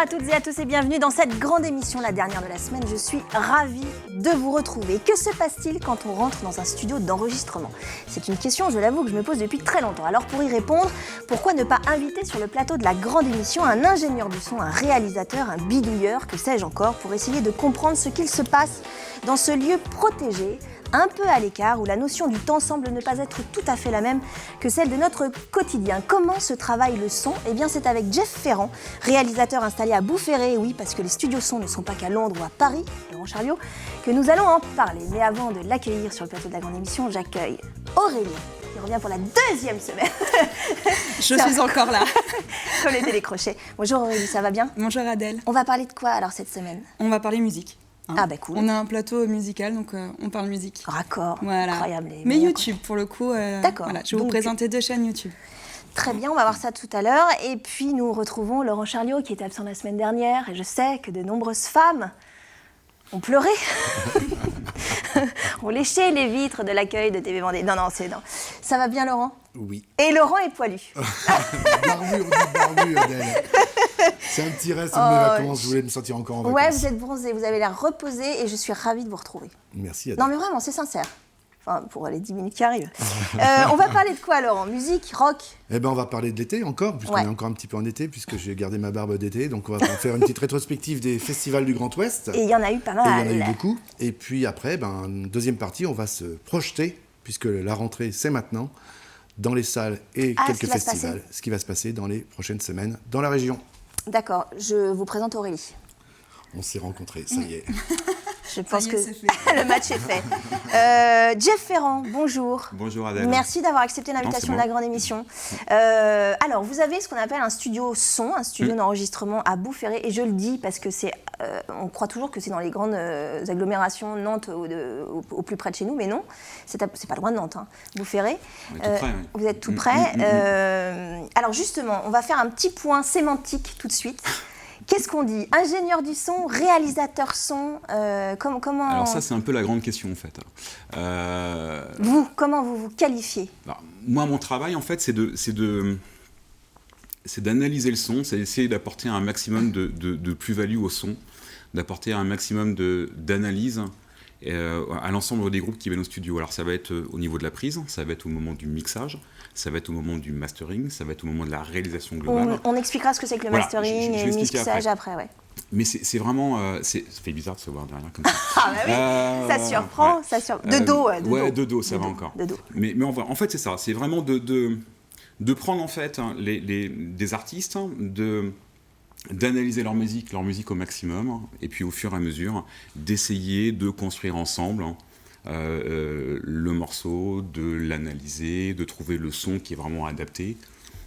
à toutes et à tous et bienvenue dans cette grande émission, la dernière de la semaine. Je suis ravie de vous retrouver. Que se passe-t-il quand on rentre dans un studio d'enregistrement? C'est une question, je l'avoue, que je me pose depuis très longtemps. Alors pour y répondre, pourquoi ne pas inviter sur le plateau de la grande émission un ingénieur du son, un réalisateur, un bidouilleur, que sais-je encore, pour essayer de comprendre ce qu'il se passe dans ce lieu protégé, un peu à l'écart, où la notion du temps semble ne pas être tout à fait la même que celle de notre quotidien. Comment se travaille le son? Eh bien, c'est avec Jeff Ferrand, réalisateur installé à Bouferré, oui, parce que les studios son ne sont pas qu'à Londres ou à Paris, Laurent Charliot, que nous allons en parler. Mais avant de l'accueillir sur le plateau de la grande émission, j'accueille Aurélie, qui revient pour la deuxième semaine. Je suis encore là. Comme les télécrochets. Bonjour Aurélie, ça va bien? Bonjour Adèle. On va parler de quoi alors cette semaine? On va parler musique. Ah bah cool. On a un plateau musical, donc on parle musique. Raccord, voilà. Incroyable. Mais YouTube, pour le coup, d'accord. Voilà, je vais vous présenter 2 chaînes YouTube. Très bien, on va voir ça tout à l'heure. Et puis nous retrouvons Laurent Charliot, qui était absent la semaine dernière. Et je sais que de nombreuses femmes ont pleuré, ont léché les vitres de l'accueil de TV Vendée. Non, c'est non. Ça va bien, Laurent? Oui. Et Laurent est poilu. Barbu, on dit barbu, Adèle. C'est un petit reste de mes vacances, je voulais me sentir encore en vacances. Ouais, vous êtes bronzé, vous avez l'air reposé et je suis ravie de vous retrouver. Merci, Adèle. Non, mais vraiment, c'est sincère. Enfin, pour les 10 minutes qui arrivent. On va parler de quoi, Laurent? Musique, rock? Eh ben, on va parler de l'été encore, puisqu'on est encore un petit peu en été, puisque j'ai gardé ma barbe d'été. Donc, on va faire une petite rétrospective des festivals du Grand Ouest. Et il y en a eu pas mal. Et il y en a eu beaucoup. Et puis après, deuxième partie, on va se projeter, puisque la rentrée, c'est maintenant, dans les salles et quelques festivals. Ce qui va se passer dans les prochaines semaines dans la région. D'accord, je vous présente Aurélie. On s'est rencontrés, ça y est. Je pense que c'est fait. le match est fait. Jeff Ferrand, bonjour. Bonjour Adèle. Merci d'avoir accepté l'invitation de la grande émission. Alors, vous avez ce qu'on appelle un studio son, un studio d'enregistrement à Bouferré. Et je le dis parce que on croit toujours que c'est dans les grandes agglomérations, Nantes au plus près de chez nous, mais non, c'est pas loin de Nantes, hein, Bouferré. Vous êtes tout près. Alors justement, on va faire un petit point sémantique tout de suite. Qu'est-ce qu'on dit? Ingénieur du son, réalisateur son, comment... Alors ça, c'est un peu la grande question, en fait. Vous, comment vous vous qualifiez? Alors, moi, mon travail, en fait, c'est d'analyser le son, c'est d'essayer d'apporter un maximum de plus-value au son, d'apporter un maximum d'analyse à l'ensemble des groupes qui viennent au studio. Alors ça va être au niveau de la prise, ça va être au moment du mixage, ça va être au moment du mastering, ça va être au moment de la réalisation globale. On expliquera ce que c'est que le mastering et le mixage après, ouais. Mais c'est vraiment... ça fait bizarre de se voir derrière comme ça. Ah bah oui, ça surprend, ouais. Ça surprend. De dos, ouais. De dos, ça va encore. De dos. Mais en fait, c'est ça, c'est vraiment de prendre en fait des artistes, d'analyser leur musique au maximum, et puis au fur et à mesure, d'essayer de construire ensemble le morceau, de l'analyser, de trouver le son qui est vraiment adapté.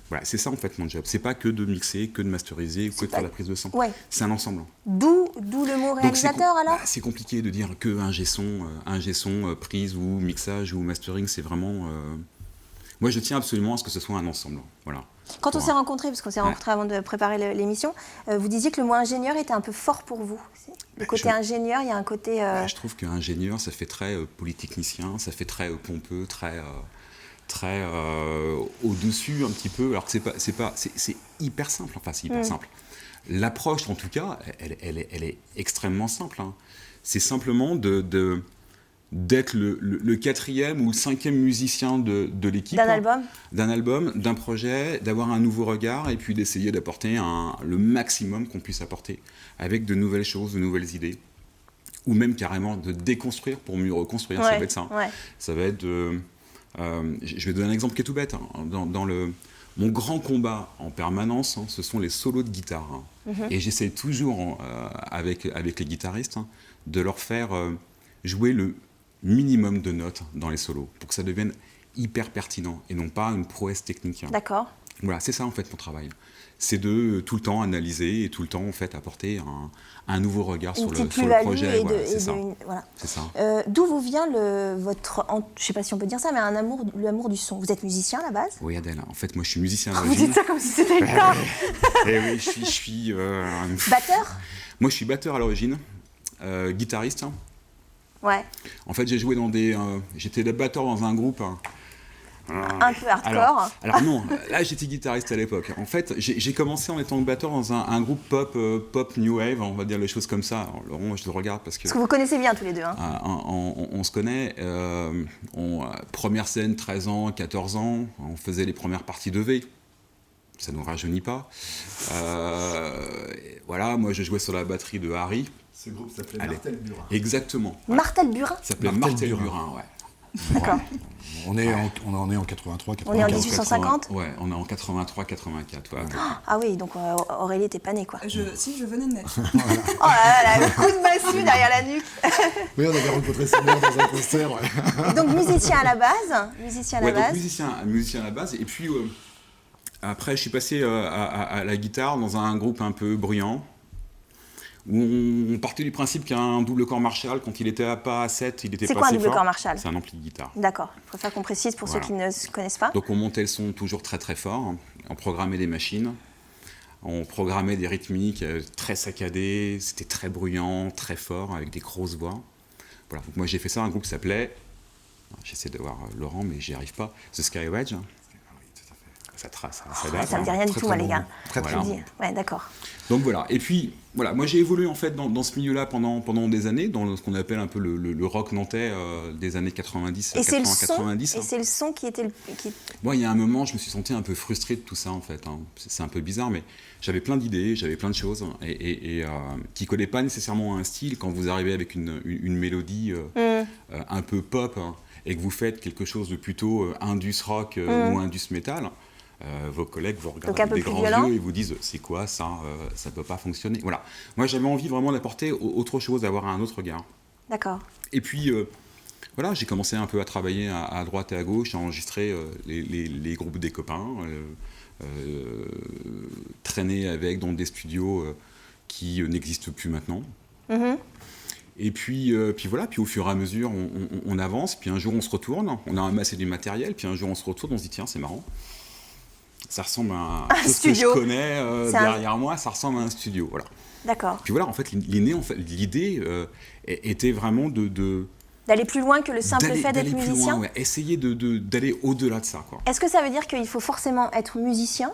Voilà, c'est ça en fait mon job. C'est pas que de mixer, que de masteriser, que de faire la prise de son. Ouais. C'est un ensemble. D'où le mot réalisateur alors? C'est compliqué de dire que un G-son, prise ou mixage ou mastering, c'est vraiment... Moi, je tiens absolument à ce que ce soit un ensemble. Voilà. Quand on s'est rencontrés, parce qu'on s'est rencontrés avant de préparer l'émission, vous disiez que le mot ingénieur était un peu fort pour vous. Le côté ingénieur, il y a un côté... Je trouve qu'ingénieur, ça fait très polytechnicien, ça fait très pompeux, très au-dessus un petit peu, alors que c'est hyper simple, enfin c'est hyper simple. L'approche, en tout cas, elle est extrêmement simple. Hein. C'est simplement d'être le 4e ou le 5e musicien de l'équipe. D'un album, d'un projet, d'avoir un nouveau regard et puis d'essayer d'apporter le maximum qu'on puisse apporter avec de nouvelles choses, de nouvelles idées. Ou même carrément de déconstruire pour mieux reconstruire, ça va être ça. Ouais. Ça va être je vais donner un exemple qui est tout bête. Hein. Mon grand combat en permanence, ce sont les solos de guitare. Hein. Et j'essaie toujours, avec les guitaristes, de leur faire jouer le minimum de notes dans les solos pour que ça devienne hyper pertinent et non pas une prouesse technique. D'accord. Voilà, c'est ça en fait mon travail. C'est de tout le temps analyser et tout le temps en fait apporter un nouveau regard sur le projet. Voilà, c'est ça. D'où vous vient votre, je ne sais pas si on peut dire ça, mais l'amour du son? Vous êtes musicien à la base? Oui, Adèle. En fait, moi, je suis musicien à l'origine. Vous dites ça comme si c'était le cas. Eh oui, je suis batteur? Moi, je suis batteur à l'origine, guitariste. Ouais. En fait, j'ai joué dans j'étais batteur dans un groupe Un peu hardcore. Alors non, là j'étais guitariste à l'époque. En fait, j'ai commencé en étant batteur dans un groupe pop new wave, on va dire les choses comme ça. Alors, Laurent, je te regarde parce que... Parce que vous connaissez bien tous les deux. Hein. On se connaît. Première scène, 13 ans, 14 ans, on faisait les premières parties de V. Ça ne nous rajeunit pas. Voilà, moi je jouais sur la batterie de Harry. Ce groupe s'appelait Martel Burin. Exactement. Martel Burin. Ça s'appelait Martel Burin, ouais. D'accord. On est en 83, 84. On est en 1850. Ouais, on est en 83, 84. Ouais. Ah oui, donc Aurélie t'es pas née quoi. Si, je venais de naître. Oh là là, le coup de massue derrière la nuque. Oui, on avait rencontré sa mère dans un concert. Ouais. Donc musicien à la base. Musicien à la base. Donc musicien à la base. Et puis après, je suis passé à la guitare dans un groupe un peu bruyant. Où on partait du principe qu'un double corps Marshall, quand il était pas à 7, il était pas assez fort. C'est quoi un double corps Marshall? C'est un ampli de guitare. D'accord, je préfère qu'on précise pour ceux qui ne se connaissent pas. Donc on montait le son toujours très très fort, on programmait des machines, on programmait des rythmiques très saccadées, c'était très bruyant, très fort, avec des grosses voix. Voilà, donc moi j'ai fait ça, un groupe qui s'appelait, j'essaie de voir Laurent mais j'y arrive pas, The Sky Wedge. Ça trace, ça date. Ça me dit rien du tout, moi, les gars. Très Voilà. Ouais, d'accord. Donc voilà. Et puis voilà, moi j'ai évolué en fait dans ce milieu-là pendant des années, dans ce qu'on appelle un peu le rock nantais des années 90, Et 90. c'est le son qui était Moi, il y a un moment, je me suis senti un peu frustré de tout ça en fait. Hein. C'est un peu bizarre, mais j'avais plein d'idées, j'avais plein de choses et qui collaient pas nécessairement à un style. Quand vous arrivez avec une mélodie un peu pop et que vous faites quelque chose de plutôt indus rock ou indus metal. Vos collègues vous regardent avec des grands yeux et vous disent c'est quoi ça, ça peut pas fonctionner. Voilà. Moi j'avais envie vraiment d'apporter autre chose, d'avoir un autre regard. D'accord. Et puis voilà, j'ai commencé un peu à travailler à droite et à gauche, à enregistrer les groupes des copains, traîner avec dans des studios qui n'existent plus maintenant. Et puis voilà, puis au fur et à mesure on avance, puis un jour on se retourne, on a amassé du matériel, puis un jour on se retourne, on se dit tiens c'est marrant. Ça ressemble à un studio que je connais derrière moi, ça ressemble à un studio, voilà. D'accord. Puis voilà, en fait, l'idée était vraiment d'aller plus loin que le simple fait d'être musicien. Loin, ouais. Essayer d'aller au-delà de ça, quoi. Est-ce que ça veut dire qu'il faut forcément être musicien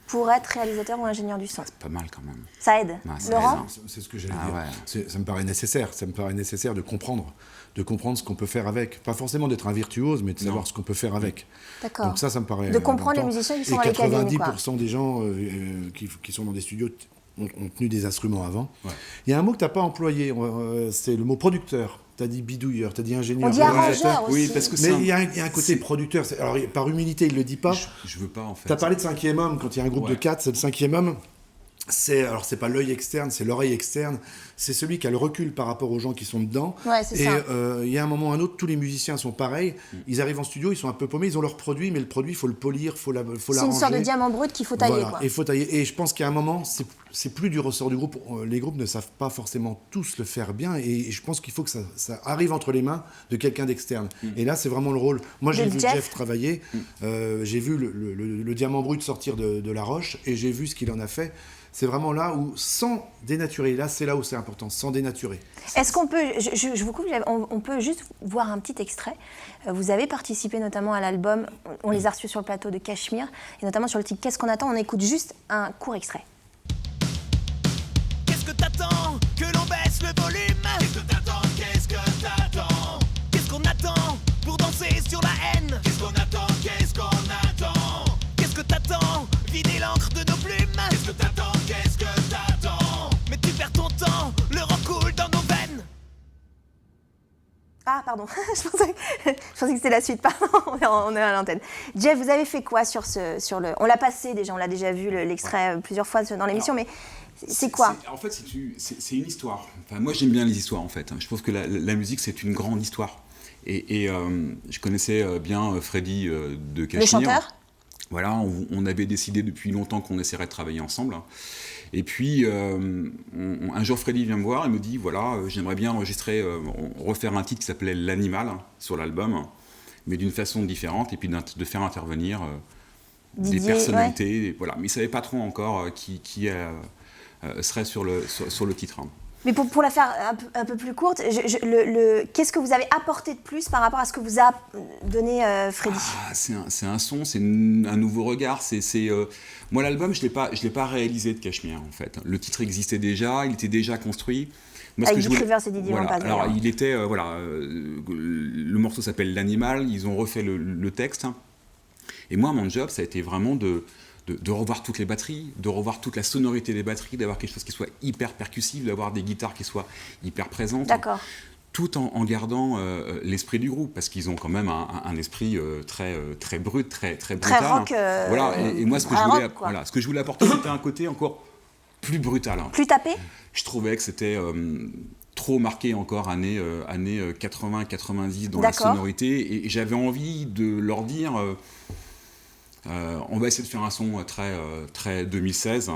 pour être réalisateur ou ingénieur du son? C'est pas mal quand même. Ça aide. Laurent? C'est ce que j'allais dire. Ouais. Ça me paraît nécessaire. Ça me paraît nécessaire de comprendre ce qu'on peut faire avec. Pas forcément d'être un virtuose, mais de savoir ce qu'on peut faire avec. D'accord. Donc ça me paraît de comprendre les musiciens qui sont dans les cabines. Et 90% des gens qui sont dans des studios ont tenu des instruments avant. Ouais. Il y a un mot que tu n'as pas employé, c'est le mot producteur. Tu as dit bidouilleur, tu as dit ingénieur. On dit arrangeur aussi. Oui, parce que mais il y a un côté producteur. Alors, par humilité, il ne le dit pas. Je veux pas, en fait. Tu as parlé de 5e homme, quand il y a un groupe de 4, c'est le 5e homme. Alors, c'est pas l'œil externe, c'est l'oreille externe. C'est celui qui a le recul par rapport aux gens qui sont dedans. Ouais, c'est ça. Et il y a un moment ou un autre, tous les musiciens sont pareils. Ils arrivent en studio, ils sont un peu paumés, ils ont leur produit, mais le produit, il faut le polir, il faut l'arranger. C'est une sorte de diamant brut qu'il faut tailler. Voilà, quoi. Il faut tailler. Et je pense qu'à un moment, c'est plus du ressort du groupe. Les groupes ne savent pas forcément tous le faire bien. Et je pense qu'il faut que ça arrive entre les mains de quelqu'un d'externe. Et là, c'est vraiment le rôle. Moi, j'ai vu Jeff travailler. J'ai vu le diamant brut sortir de la roche. Et j'ai vu ce qu'il en a fait. C'est vraiment là où, sans dénaturer, là c'est là où c'est important, sans dénaturer. Est-ce qu'on peut, je vous coupe, on peut juste voir un petit extrait. Vous avez participé notamment à l'album, on les a reçus sur le plateau de Cachemire, et notamment sur le titre Qu'est-ce qu'on attend? On écoute juste un court extrait. Qu'est-ce que t'attends? Que l'on baisse le volume? Qu'est-ce que t'attends? Qu'est-ce que t'attends? Qu'est-ce qu'on attend pour danser sur la haine? Qu'est-ce qu'on attend? Qu'est-ce qu'on attend? Qu'est-ce que t'attends? Vider l'encre de nos plumes? Qu'est-ce que t'attends? Qu'est-ce que t'attends? Mais tu perds ton temps, le rock coule dans nos veines. Ah, pardon, je pensais que c'était la suite, pardon, on est à l'antenne. Jeff, vous avez fait quoi sur le... On l'a passé déjà, on l'a déjà vu l'extrait plusieurs fois dans l'émission, mais c'est quoi? En fait, c'est une histoire. Enfin, moi, j'aime bien les histoires, en fait. Je pense que la musique, c'est une grande histoire. Et je connaissais bien Freddy de Cachemire. Le chanteur? Voilà, on avait décidé depuis longtemps qu'on essaierait de travailler ensemble. Et puis, un jour, Freddy vient me voir et me dit, voilà, j'aimerais bien refaire un titre qui s'appelait L'Animal sur l'album, mais d'une façon différente, et puis de faire intervenir des personnalités. Ouais. Voilà. Mais il ne savait pas trop encore qui serait sur le titre. Mais pour la faire un peu plus courte, qu'est-ce que vous avez apporté de plus par rapport à ce que vous a donné Freddy? C'est un son, c'est un nouveau regard. Moi, l'album, je l'ai pas réalisé de Cachemire, en fait. Le titre existait déjà, il était déjà construit. Moi, Avec Guy Rivers et Didier Lampaz. Alors, il était... le morceau s'appelle L'Animal, ils ont refait le texte. Et moi, mon job, ça a été vraiment de revoir toutes les batteries, de revoir toute la sonorité des batteries, d'avoir quelque chose qui soit hyper percussif, d'avoir des guitares qui soient hyper présentes. D'accord. Tout en gardant l'esprit du groupe, parce qu'ils ont quand même un esprit très brut, très brutal. Très rock. Voilà. Et moi, ce que je voulais apporter, c'était un côté encore plus brutal. Plus tapé? Je trouvais que c'était trop marqué encore années 80-90 dans la sonorité, et j'avais envie de leur dire... on va essayer de faire un son très 2016,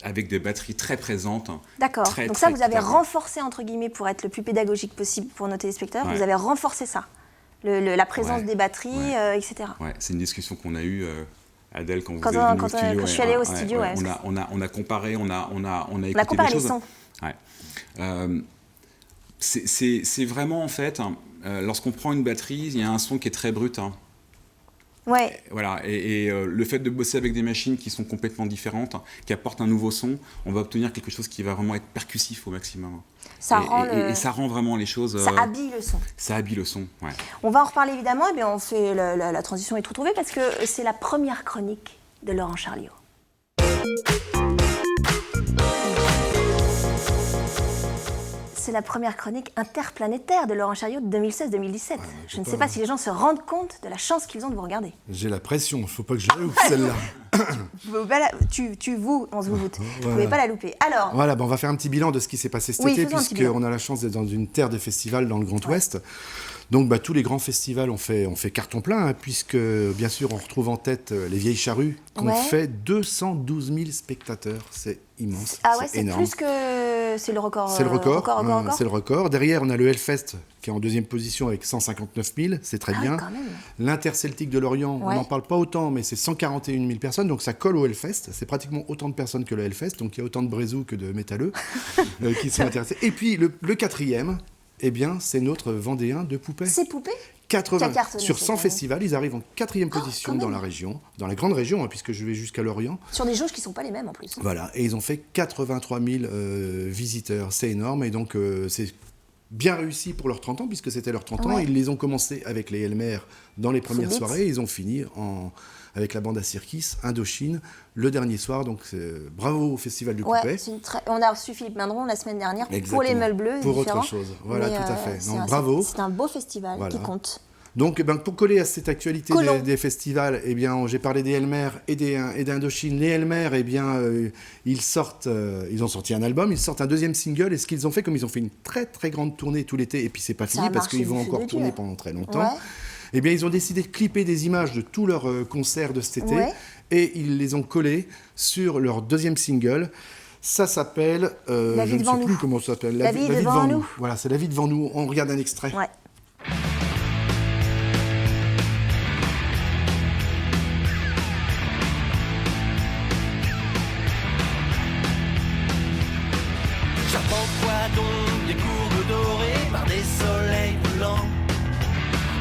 avec des batteries très présentes. D'accord. Donc ça, vous avez renforcé, entre guillemets, pour être le plus pédagogique possible pour nos téléspectateurs, vous avez renforcé ça, la présence des batteries, etc. Ouais, c'est une discussion qu'on a eue, Adèle, quand vous êtes venue au studio. Quand je suis allée au studio, on a comparé, on a écouté des choses. C'est vraiment, en fait, lorsqu'on prend une batterie, il y a un son qui est très brut. Ouais. Voilà, et le fait de bosser avec des machines qui sont complètement différentes, qui apportent un nouveau son, on va obtenir quelque chose qui va vraiment être percussif au maximum. Et ça rend vraiment les choses... Ça habille le son. Ça habille le son, ouais. On va en reparler évidemment, et bien on fait la transition est tout trouvée, parce que c'est la première chronique de Laurent Charliot. C'est la première chronique interplanétaire de Laurent Charliot de 2016-2017. Je ne sais pas si les gens se rendent compte de la chance qu'ils ont de vous regarder. J'ai la pression, il ne faut pas que je la loupe celle-là. On se vous doute. Vous ne pouvez pas la louper. Alors. Voilà, on va faire un petit bilan de ce qui s'est passé cet été, puisqu'on a la chance d'être dans une terre de festivals dans le Grand Ouest. Donc tous les grands festivals ont fait carton plein, puisque bien sûr on retrouve en tête les Vieilles Charrues, qui ont fait 212 000 spectateurs. C'est immense, c'est énorme. Plus que... C'est le record. C'est le record. C'est le record. Derrière, on a le Hellfest, qui est en deuxième position avec 159 000, c'est très bien. L'Interceltique de Lorient, on n'en parle pas autant, mais c'est 141 000 personnes, donc ça colle au Hellfest. C'est pratiquement autant de personnes que le Hellfest, donc il y a autant de Brézous que de métalleux qui sont intéressés. Et puis le quatrième, c'est notre Vendéen de Poupée. C'est Poupée 80 sur 100 festivals, ils arrivent en 4e position dans la région, dans la grande région, puisque je vais jusqu'à Lorient. Sur des jauges qui ne sont pas les mêmes en plus. Voilà, et ils ont fait 83 000 visiteurs, c'est énorme, et donc c'est bien réussi pour leurs 30 ans, puisque c'était leurs 30 ans. Ils les ont commencé avec les Elmer dans les premières soirées, et ils ont fini avec la bande à Cirkis, Indochine, le dernier soir. Donc bravo au Festival du Poupée. On a reçu Philippe Mindron la semaine dernière pour les Meules Bleus. Pour autre chose, voilà, tout à fait. Donc bravo. C'est un beau festival qui compte. Donc, pour coller à cette actualité des festivals, j'ai parlé des Elmer et d'Indochine. Les Elmer, ils ont sorti un album, ils sortent un deuxième single, et ce qu'ils ont fait, comme ils ont fait une très très grande tournée tout l'été, et puis c'est pas fini parce qu'ils vont encore tourner pendant très longtemps. Ils ont décidé de clipper des images de tous leurs concerts de cet été, et ils les ont collés sur leur deuxième single. Ça s'appelle, je ne sais plus comment ça s'appelle. La vie devant nous. Voilà, c'est La vie devant nous. On regarde un extrait. J'apporte quoi donc des courbes dorées par des soleils brûlants.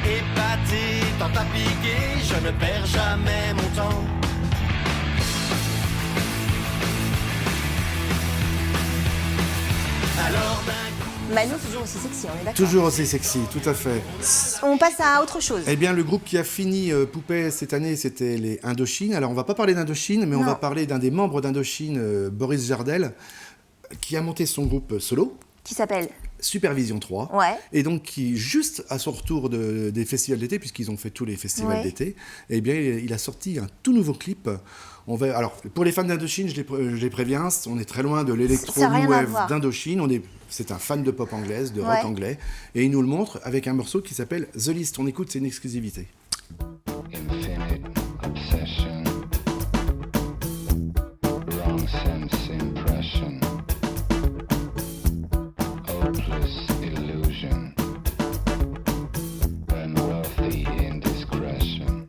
Épaté, tant à piquer, je ne perds jamais mon temps. Alors Manu, toujours aussi sexy, on est d'accord. Toujours aussi sexy, tout à fait. On passe à autre chose. Le groupe qui a fini Poupée cette année, c'était les Indochine. Alors, on va pas parler d'Indochine, mais on va parler d'un des membres d'Indochine, Boris Jardel, qui a monté son groupe solo. Qui s'appelle Supervision 3. Et donc, qui, juste à son retour des festivals d'été, puisqu'ils ont fait tous les festivals d'été, il a sorti un tout nouveau clip. Alors, pour les fans d'Indochine, je les préviens, on est très loin de l'électro-new wave d'Indochine. C'est un fan de pop anglaise, de rock anglais. Et il nous le montre avec un morceau qui s'appelle The List. On écoute, c'est une exclusivité. Infinite obsession, wrong sense impression, hopeless illusion, unworthy indiscretion,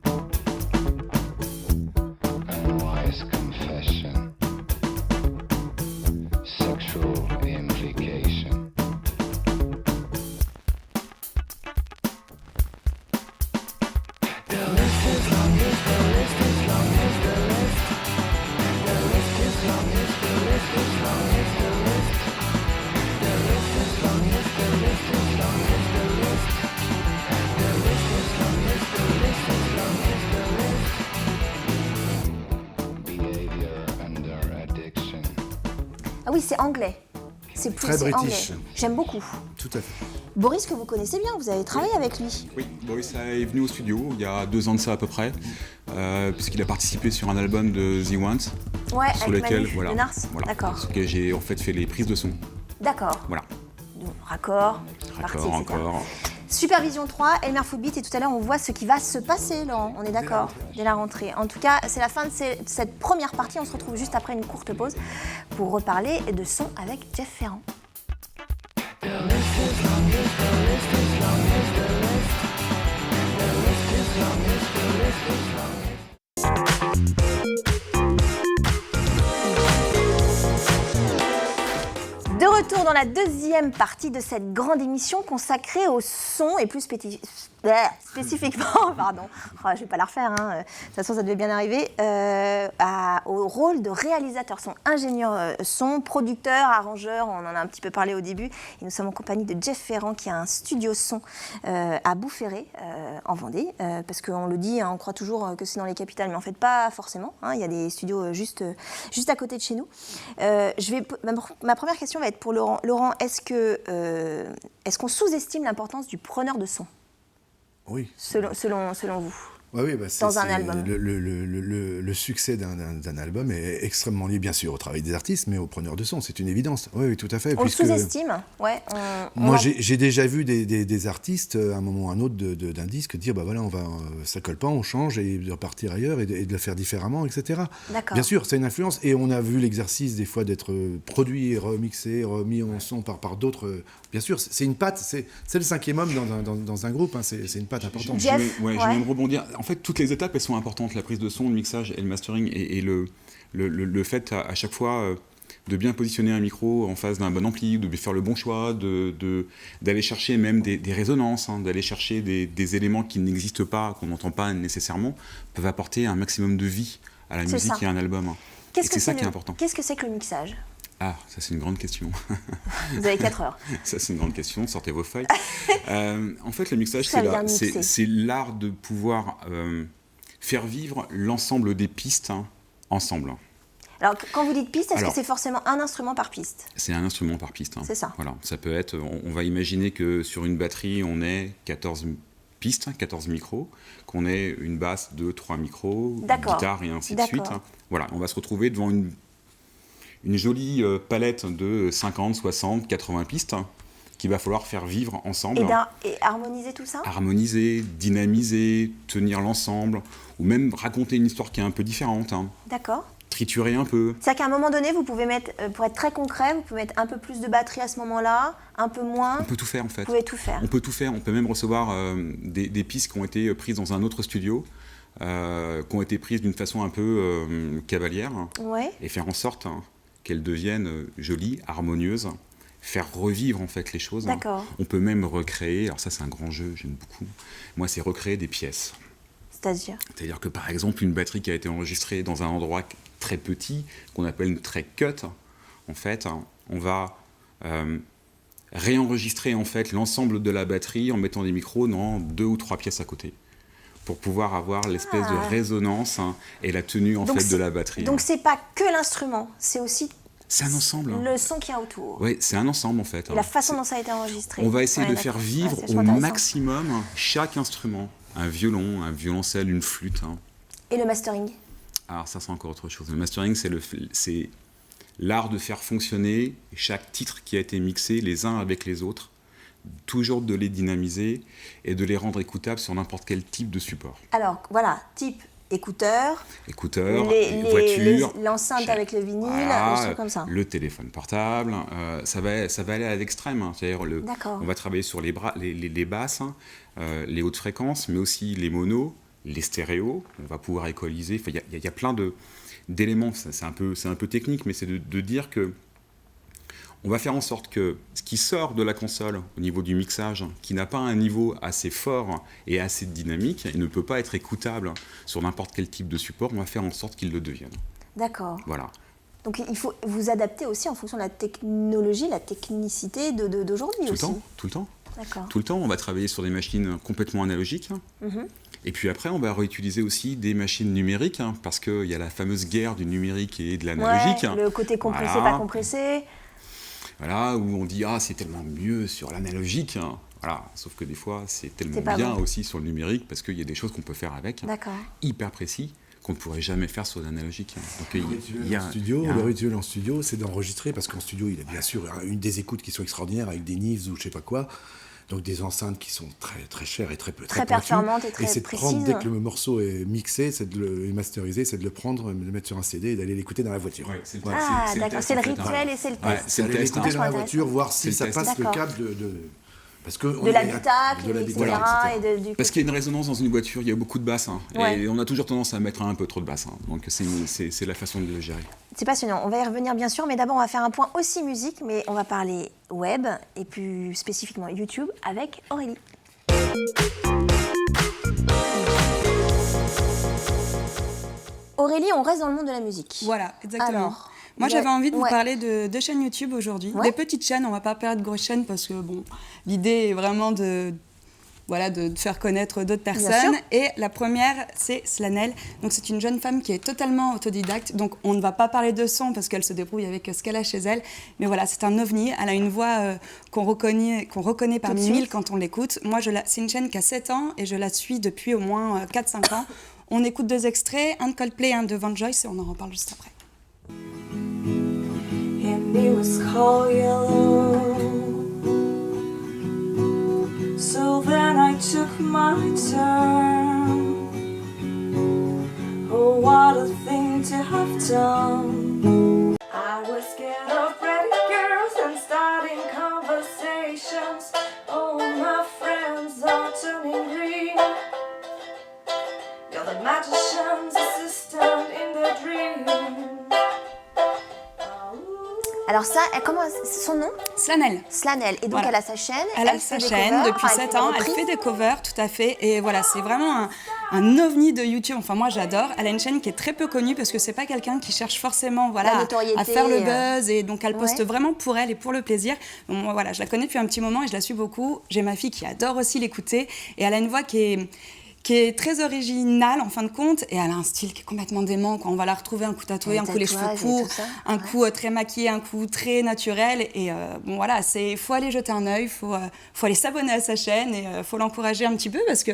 unwise confession, sexual implication. Oui, c'est anglais. C'est plus Très c'est british. anglais. J'aime beaucoup. Tout à fait. Boris, que vous connaissez bien, vous avez travaillé avec lui. Oui, Boris est venu au studio il y a 2 ans de ça à peu près, puisqu'il a participé sur un album de The Ones, Ouais, sur avec lequel, Manu voilà, de Nars. voilà, D'accord. sur lequel j'ai en fait fait les prises de son. D'accord. Voilà, Donc, raccord, partie, raccord etc. encore. Supervision 3, Elmer Footbeat, et tout à l'heure on voit ce qui va se passer, Laurent, on est d'accord, dès la rentrée. En tout cas, c'est la fin de cette première partie, on se retrouve juste après une courte pause pour reparler de son avec Jeff Ferrand. De retour dans la deuxième partie de cette grande émission consacrée au son et plus spécifiquement, pardon, oh, je vais pas la refaire, hein. De toute façon ça devait bien arriver, au rôle de réalisateur son, ingénieur son, producteur, arrangeur, on en a un petit peu parlé au début, et nous sommes en compagnie de Jeff Ferrand qui a un studio son à Boufféré, en Vendée, parce qu'on le dit, hein, on croit toujours que c'est dans les capitales, mais en fait pas forcément, hein, il y a des studios juste à côté de chez nous. Ma première question va être pour Laurent. Laurent, est-ce qu'on sous-estime l'importance du preneur de son, Oui. selon vous? Oui, Dans un album. Le succès d'un album est extrêmement lié, bien sûr, au travail des artistes, mais aux preneurs de son, c'est une évidence. Oui, tout à fait. On le sous-estime, ouais. Moi, j'ai déjà vu des artistes, à un moment ou à un autre d'un disque, dire, bah voilà, ça colle pas, on change, et de repartir ailleurs, et de le faire différemment, etc. D'accord. Bien sûr, c'est une influence, et on a vu l'exercice, des fois, d'être produit, remixé, remis en son par d'autres. Bien sûr, c'est une patte, c'est le 5e homme dans un groupe, hein, c'est une patte importante. Jeff, Je vais même rebondir. En fait, toutes les étapes, elles sont importantes. La prise de son, le mixage et le mastering. Et le fait, à chaque fois, de bien positionner un micro en face d'un bon ampli, de faire le bon choix, d'aller chercher même des résonances, hein, d'aller chercher des éléments qui n'existent pas, qu'on n'entend pas nécessairement, peuvent apporter un maximum de vie à la musique et à un album. Hein. Et c'est ça qui est important. Qu'est-ce que c'est que le mixage? Ah, ça c'est une grande question. Vous avez 4 heures. Ça c'est une grande question, sortez vos feuilles. En fait, le mixage, Ça veut dire mixer. c'est l'art de pouvoir faire vivre l'ensemble des pistes, hein, ensemble. Alors, quand vous dites piste, est-ce que c'est forcément un instrument par piste? C'est un instrument par piste. Hein. C'est ça. Voilà, ça peut être, on va imaginer que sur une batterie, on ait 14 pistes, 14 micros, qu'on ait une basse, 2, 3 micros, une guitare et ainsi de suite. Hein. Voilà, on va se retrouver devant une jolie palette de 50, 60, 80 pistes qu'il va falloir faire vivre ensemble. Et harmoniser tout ça? Harmoniser, dynamiser, tenir l'ensemble, ou même raconter une histoire qui est un peu différente. Hein. D'accord. Triturer un peu. C'est-à-dire qu'à un moment donné, vous pouvez mettre, pour être très concret, vous pouvez mettre un peu plus de batterie à ce moment-là, un peu moins. On peut tout faire en fait. Vous pouvez tout faire. On peut tout faire. On peut même recevoir des pistes qui ont été prises dans un autre studio, qui ont été prises d'une façon un peu cavalière, Ouais. et faire en sorte qu'elles deviennent jolies, harmonieuses, faire revivre en fait les choses. D'accord. On peut même recréer, alors ça c'est un grand jeu, j'aime beaucoup, moi c'est recréer des pièces. C'est-à-dire que par exemple une batterie qui a été enregistrée dans un endroit très petit, qu'on appelle une track cut, en fait, on va réenregistrer en fait l'ensemble de la batterie en mettant des micros dans 2 ou 3 pièces à côté, pour pouvoir avoir l'espèce de résonance et la tenue en fait de la batterie. Donc c'est pas que l'instrument, c'est aussi c'est un ensemble. Le son qu'il y a autour. Oui, c'est un ensemble en fait. Et la façon dont ça a été enregistré. On va essayer de faire vivre au maximum chaque instrument. Un violon, un violoncelle, une flûte. Et le mastering? Alors ça c'est encore autre chose. Le mastering c'est l'art de faire fonctionner chaque titre qui a été mixé les uns avec les autres, toujours de les dynamiser et de les rendre écoutables sur n'importe quel type de support. Alors voilà, type écouteurs, voiture, l'enceinte avec le vinyle, voilà, des choses comme ça. Le téléphone portable, ça va aller à l'extrême. Hein. C'est-à-dire on va travailler sur les basses, les hautes fréquences, mais aussi les monos, les stéréos. On va pouvoir équaliser. Il y a plein d'éléments. C'est un peu technique, mais c'est de dire que on va faire en sorte que ce qui sort de la console au niveau du mixage, qui n'a pas un niveau assez fort et assez dynamique, et ne peut pas être écoutable sur n'importe quel type de support, on va faire en sorte qu'il le devienne. D'accord. Voilà. Donc il faut vous adapter aussi en fonction de la technologie, la technicité d'aujourd'hui aussi. Tout le temps. D'accord. Tout le temps, on va travailler sur des machines complètement analogiques. Et puis après, on va réutiliser aussi des machines numériques, hein, parce qu'il y a la fameuse guerre du numérique et de l'analogique. Ouais, le côté compressé, Voilà. pas compressé. Voilà, où on dit « Ah, c'est tellement mieux sur l'analogique hein. ». Voilà, sauf que des fois, c'est tellement pas bien bon. aussi sur le numérique, parce qu'il y a des choses qu'on peut faire avec, D'accord. hyper précis, qu'on ne pourrait jamais faire sur l'analogique. Donc, il y a, Le rituel en studio, c'est d'enregistrer, parce qu'en studio, il y a bien sûr une des écoutes qui sont extraordinaires, avec des Nives ou je sais pas quoi, donc des enceintes qui sont très, très chères et très pointues. performantes et très c'est de précises. prendre, dès que le morceau est mixé, c'est de le masteriser, c'est de le prendre, de le mettre sur un CD et d'aller l'écouter dans la voiture. Ouais, c'est le Voilà. Ah, c'est le d'accord, test, c'est le en fait, hein. rituel et c'est le test. Ouais, C'est le aller test, l'écouter hein. dans la Vachement voiture, voir C'est si le ça test. passe le D'accord. cap parce que De l'habitacle, etc. Et Parce qu'il y a une résonance dans une voiture, il y a beaucoup de basses, hein, Ouais. et on a toujours tendance à mettre un peu trop de basses, hein. Donc c'est la façon de le gérer. C'est passionnant. On va y revenir bien sûr, mais d'abord on va faire un point aussi musique, mais on va parler web et plus spécifiquement YouTube avec Aurélie. Aurélie, on reste dans le monde de la musique. Voilà, exactement. Alors, Moi, il y a- j'avais envie de vous ouais. parler de chaînes YouTube aujourd'hui. Ouais. Des petites chaînes, on va pas parler de grosses chaînes parce que bon, l'idée est vraiment de faire connaître d'autres Bien personnes. sûr. Et la première, c'est Slanel. Donc, c'est une jeune femme qui est totalement autodidacte. Donc, on ne va pas parler de son parce qu'elle se débrouille avec ce qu'elle a chez elle. Mais voilà, c'est un ovni. Elle a une voix qu'on reconnaît parmi suite. mille quand on l'écoute. Moi, c'est une chaîne qui a 7 ans et je la suis depuis au moins 4-5 ans. On écoute 2 extraits, un de Coldplay, un de Van Joyce, et on en reparle juste après. And it was cold yellow. So then I took my turn. Oh, what a thing to have done. I was scared of pretty girls and starting conversations. All my friends are turning green. You're the magician's assistant in the dream. Alors ça, comment c'est son nom? Slanel. Slanel. Et donc Voilà. elle a sa chaîne. Elle a fait sa des chaîne covers, depuis elle 7 fait ans, des elle reprises. fait des covers, tout à fait. Et voilà, c'est vraiment un ovni de YouTube. Enfin, moi, j'adore. Elle a une chaîne qui est très peu connue parce que c'est pas quelqu'un qui cherche forcément La voilà, notoriété, à faire le buzz. Et donc, elle poste ouais. vraiment pour elle et pour le plaisir. Donc, moi, voilà, je la connais depuis un petit moment et je la suis beaucoup. J'ai ma fille qui adore aussi l'écouter. Et elle a une voix qui est très originale en fin de compte, et elle a un style qui est complètement dément. Quand on va la retrouver un coup tatoué, Les un coup les cheveux tatouages et courts, tout ça, un ouais. coup très maquillé, un coup très naturel. Et bon voilà, faut aller jeter un œil, faut aller s'abonner à sa chaîne et faut l'encourager un petit peu parce que.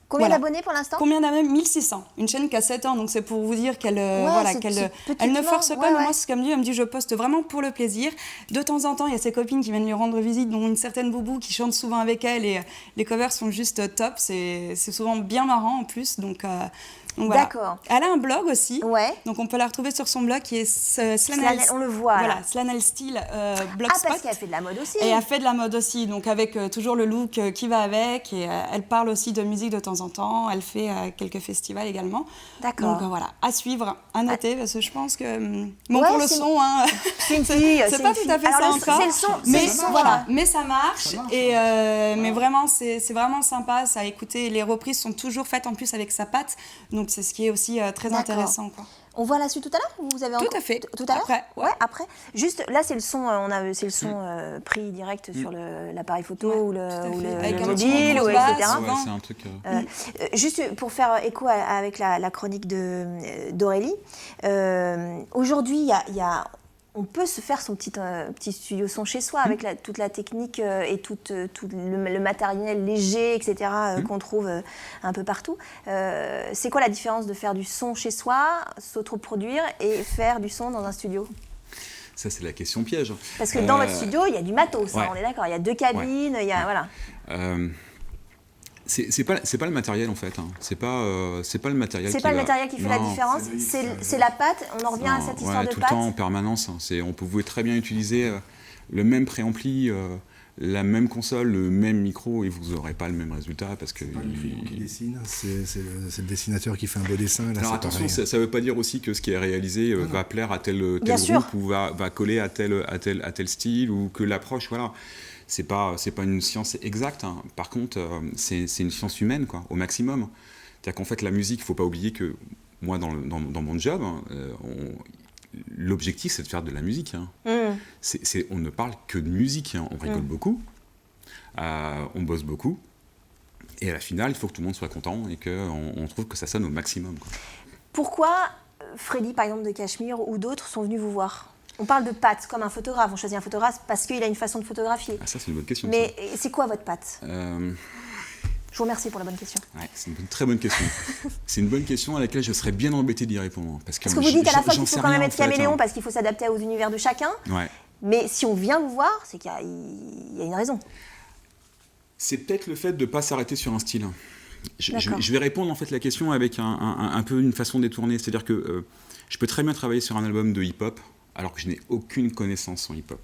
Combien Voilà. d'abonnés pour l'instant? Combien d'abonnés? 1600. Une chaîne qui a 7 ans, donc c'est pour vous dire qu'elle voilà, c'est qu'elle petitement, elle ne force pas, ouais, mais ouais. moi, c'est ce qu'elle me dit. Elle me dit, je poste vraiment pour le plaisir. De temps en temps, il y a ses copines qui viennent lui rendre visite, dont une certaine Boubou qui chante souvent avec elle, et les covers sont juste top. C'est souvent bien marrant en plus, donc voilà. D'accord. Elle a un blog aussi, Ouais. donc on peut la retrouver sur son blog qui est Slanel. Slanel, on le voit, là. Voilà, Slanel Style Ah, Blogspot. parce qu'elle fait de la mode aussi. Et elle fait de la mode aussi, donc avec toujours le look qui va avec. Et elle parle aussi de musique de temps en temps. Elle fait quelques festivals également. D'accord. Donc voilà, à suivre, à noter, parce que je pense que... Bon, Ouais, pour le c'est- son, hein, C'est une fille. c'est pas tout à fait ça Alors, encore. C'est le son. mais c'est le son, voilà, mais ça marche. Ça marche, Et mais vraiment, c'est vraiment sympa ça à écouter. Les reprises sont toujours faites en plus avec sa patte, donc c'est ce qui est aussi très D'accord. intéressant, quoi. On voit la suite tout à l'heure ou vous avez Tout encore- à fait. Tout à l'heure. Après, ouais. Après. Juste là, c'est le son. C'est le son pris direct sur l'appareil photo Ouais, ou tout à le fait. Avec un mobile petit ou grosse basse, etc. souvent. Ouais, c'est un truc. Juste pour faire écho avec la chronique d'Aurélie, aujourd'hui, on peut se faire son petit studio son chez soi avec toute la technique et tout le matériel léger, etc. qu'on trouve un peu partout. C'est quoi la différence de faire du son chez soi, s'autoproduire et faire du son dans un studio? Ça, c'est la question piège. Parce que dans votre studio, il y a du matos, ouais. on est d'accord. Il y a 2 cabines, il y a voilà. C'est pas le matériel en fait. Hein. C'est pas le matériel. C'est qui pas le va- matériel qui fait la Non. différence, c'est la pâte. On en revient à Non, cette histoire ouais, de tout pâte. le temps en permanence. Hein. On pouvait très bien utiliser le même préampli, la même console, le même micro, et vous n'aurez pas le même résultat parce que. Pas le crayon qui dessine, c'est le dessinateur qui fait un beau dessin. Là, Alors c'est attention, pareil. ça ne veut pas dire aussi que ce qui est réalisé va plaire à tel Bien sûr. groupe ou va coller à tel style, ou que l'approche, voilà. C'est pas une science exacte. Hein. Par contre, c'est une science humaine, quoi, au maximum. C'est-à-dire qu'en fait, la musique, il ne faut pas oublier que moi, dans mon job, hein, l'objectif, c'est de faire de la musique. Hein. On ne parle que de musique. Hein. On rigole beaucoup, on bosse beaucoup. Et à la finale, il faut que tout le monde soit content et qu'on trouve que ça sonne au maximum, quoi. Pourquoi Freddy, par exemple, de Cachemire ou d'autres sont venus vous voir? On parle de patte, comme un photographe. On choisit un photographe parce qu'il a une façon de photographier. Ah, ça, c'est une bonne question. Mais c'est quoi votre patte? Ça. Je vous remercie pour la bonne question. Ouais, c'est une très bonne question. C'est une bonne question à laquelle je serais bien embêté d'y répondre. Parce que Parce que vous dites à la fois j'en qu'il faut sais quand même rien, être en fait, caméléon hein. parce qu'il faut s'adapter aux univers de chacun. Ouais. Mais si on vient vous voir, c'est qu'il y a une raison. C'est peut-être le fait de ne pas s'arrêter sur un style. D'accord. Je vais répondre en fait la question avec un peu une façon détournée. C'est-à-dire que je peux très bien travailler sur un album de hip-hop alors que je n'ai aucune connaissance en hip-hop.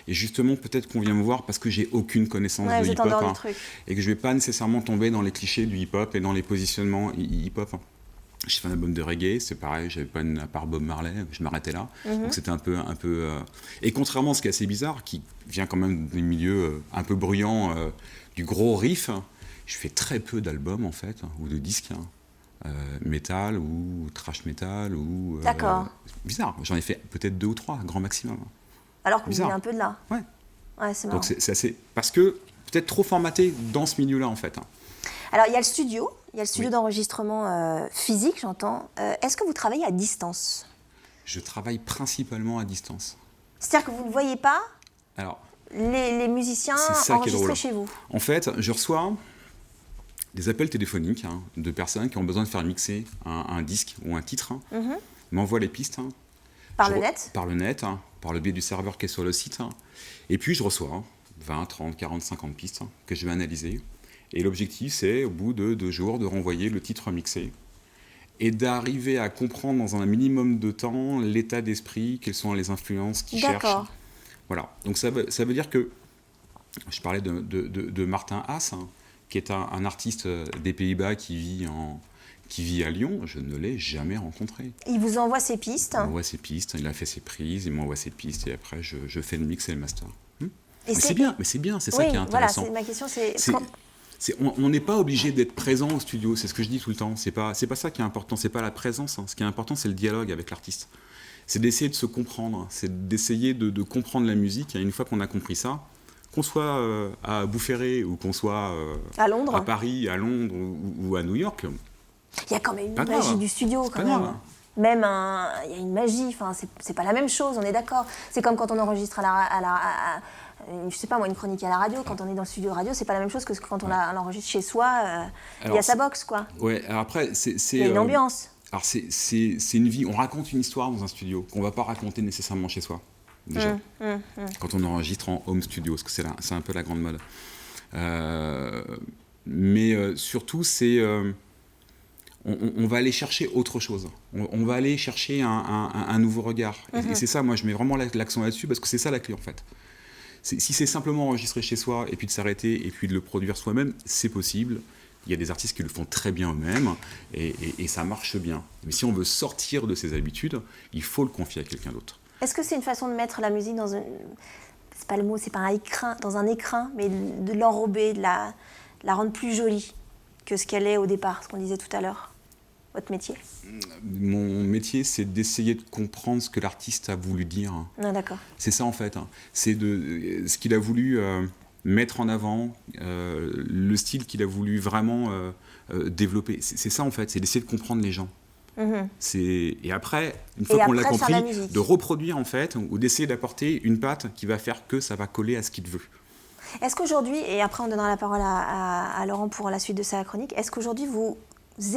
Et justement, peut-être qu'on vient me voir parce que j'ai aucune connaissance Ouais, de vous êtes en hip-hop, dehors du hein, truc. et que je ne vais pas nécessairement tomber dans les clichés du hip-hop et dans les positionnements hip-hop. Hein. J'ai fait un album de reggae, c'est pareil, j'avais pas à part Bob Marley, je m'arrêtais là. Donc c'était un peu Et contrairement à ce qui est assez bizarre, qui vient quand même du milieu un peu bruyant, du gros riff, je fais très peu d'albums en fait, ou de disques, métal ou trash metal ou. D'accord. Bizarre, j'en ai fait peut-être 2 ou 3, grand maximum. Alors que vous Bizarre. venez un peu de là. Ouais. Ouais, c'est marrant. Donc c'est assez. Parce que peut-être trop formaté dans ce milieu-là en fait. Alors, il y a le studio Oui. d'enregistrement physique, j'entends. Est-ce que vous travaillez à distance? Je travaille principalement à distance. C'est-à-dire que vous ne voyez pas Alors. les musiciens C'est ça qui est enregistrés drôle. chez vous? En fait, je reçois des appels téléphoniques de personnes qui ont besoin de faire mixer un disque ou un titre. Ils m'envoient les pistes. Par le net? Par le net, par le biais du serveur qui est sur le site. Et puis je reçois 20, 30, 40, 50 pistes que je vais analyser. Et l'objectif, c'est au bout de 2 jours de renvoyer le titre mixé et d'arriver à comprendre dans un minimum de temps l'état d'esprit, quelles sont les influences qu'ils cherchent. D'accord. Voilà, donc ça veut dire que, je parlais de Martin Haas, qui est un artiste des Pays-Bas qui vit à Lyon, je ne l'ai jamais rencontré. Il vous envoie ses pistes. Il m'envoie ses pistes, il a fait ses prises, il m'envoie ses pistes, et après je fais le mix et le master. Et Mais c'est bien, c'est ça Oui, qui est voilà, intéressant. ma question, c'est... On n'est pas obligé d'être présent au studio, c'est ce que je dis tout le temps. C'est pas ça qui est important, c'est pas la présence. Ce qui est important, c'est le dialogue avec l'artiste. C'est d'essayer de se comprendre, c'est d'essayer de comprendre la musique. Et une fois qu'on a compris ça, qu'on soit à Boufféré ou qu'on soit À Londres. à Paris, à Londres ou à New York, Il y a quand même une Pas magie grave. du studio, C'est quand pas même. grave. Même il y a une magie, enfin, c'est pas la même chose, on est d'accord. C'est comme quand on enregistre je sais pas moi, une chronique à la radio, quand on est dans le studio de radio, c'est pas la même chose que quand on l'enregistre chez soi, il y Alors, a sa box, quoi. ouais. Alors après, Il y a une ambiance. Alors c'est une vie. On raconte une histoire dans un studio qu'on va pas raconter nécessairement chez soi. Déjà, quand on enregistre en home studio, parce que c'est un peu la grande mode. Mais surtout, c'est on va aller chercher autre chose. On va aller chercher un nouveau regard. Et c'est ça, moi, je mets vraiment l'accent là-dessus parce que c'est ça la clé en fait. Si c'est simplement enregistrer chez soi et puis de s'arrêter et puis de le produire soi-même, c'est possible. Il y a des artistes qui le font très bien eux-mêmes et ça marche bien. Mais si on veut sortir de ses habitudes, il faut le confier à quelqu'un d'autre. Est-ce que c'est une façon de mettre la musique dans un... C'est pas le mot, c'est pas un écrin, dans un écrin, mais de l'enrober, de la rendre plus jolie que ce qu'elle est au départ, ce qu'on disait tout à l'heure? Votre métier? Mon métier, c'est d'essayer de comprendre ce que l'artiste a voulu dire. Ah, d'accord. C'est ça en fait. C'est ce qu'il a voulu mettre en avant, le style qu'il a voulu vraiment développer. C'est ça en fait, c'est d'essayer de comprendre les gens. Et après, une fois qu'on l'a après, faire la compris, musique. de reproduire en fait, ou d'essayer d'apporter une patte qui va faire que ça va coller à ce qu'il veut. Est-ce qu'aujourd'hui, et après on donnera la parole à Laurent pour la suite de sa chronique, est-ce qu'aujourd'hui vous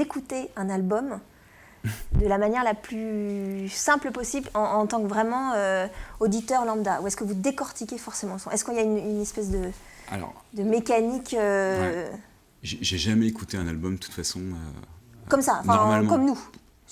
écoutez un album de la manière la plus simple possible en tant que vraiment auditeur lambda? Ou est-ce que vous décortiquez forcément le son? Est-ce qu'il y a une espèce de mécanique Ouais. J'ai jamais écouté un album de toute façon. comme ça, normalement. comme nous?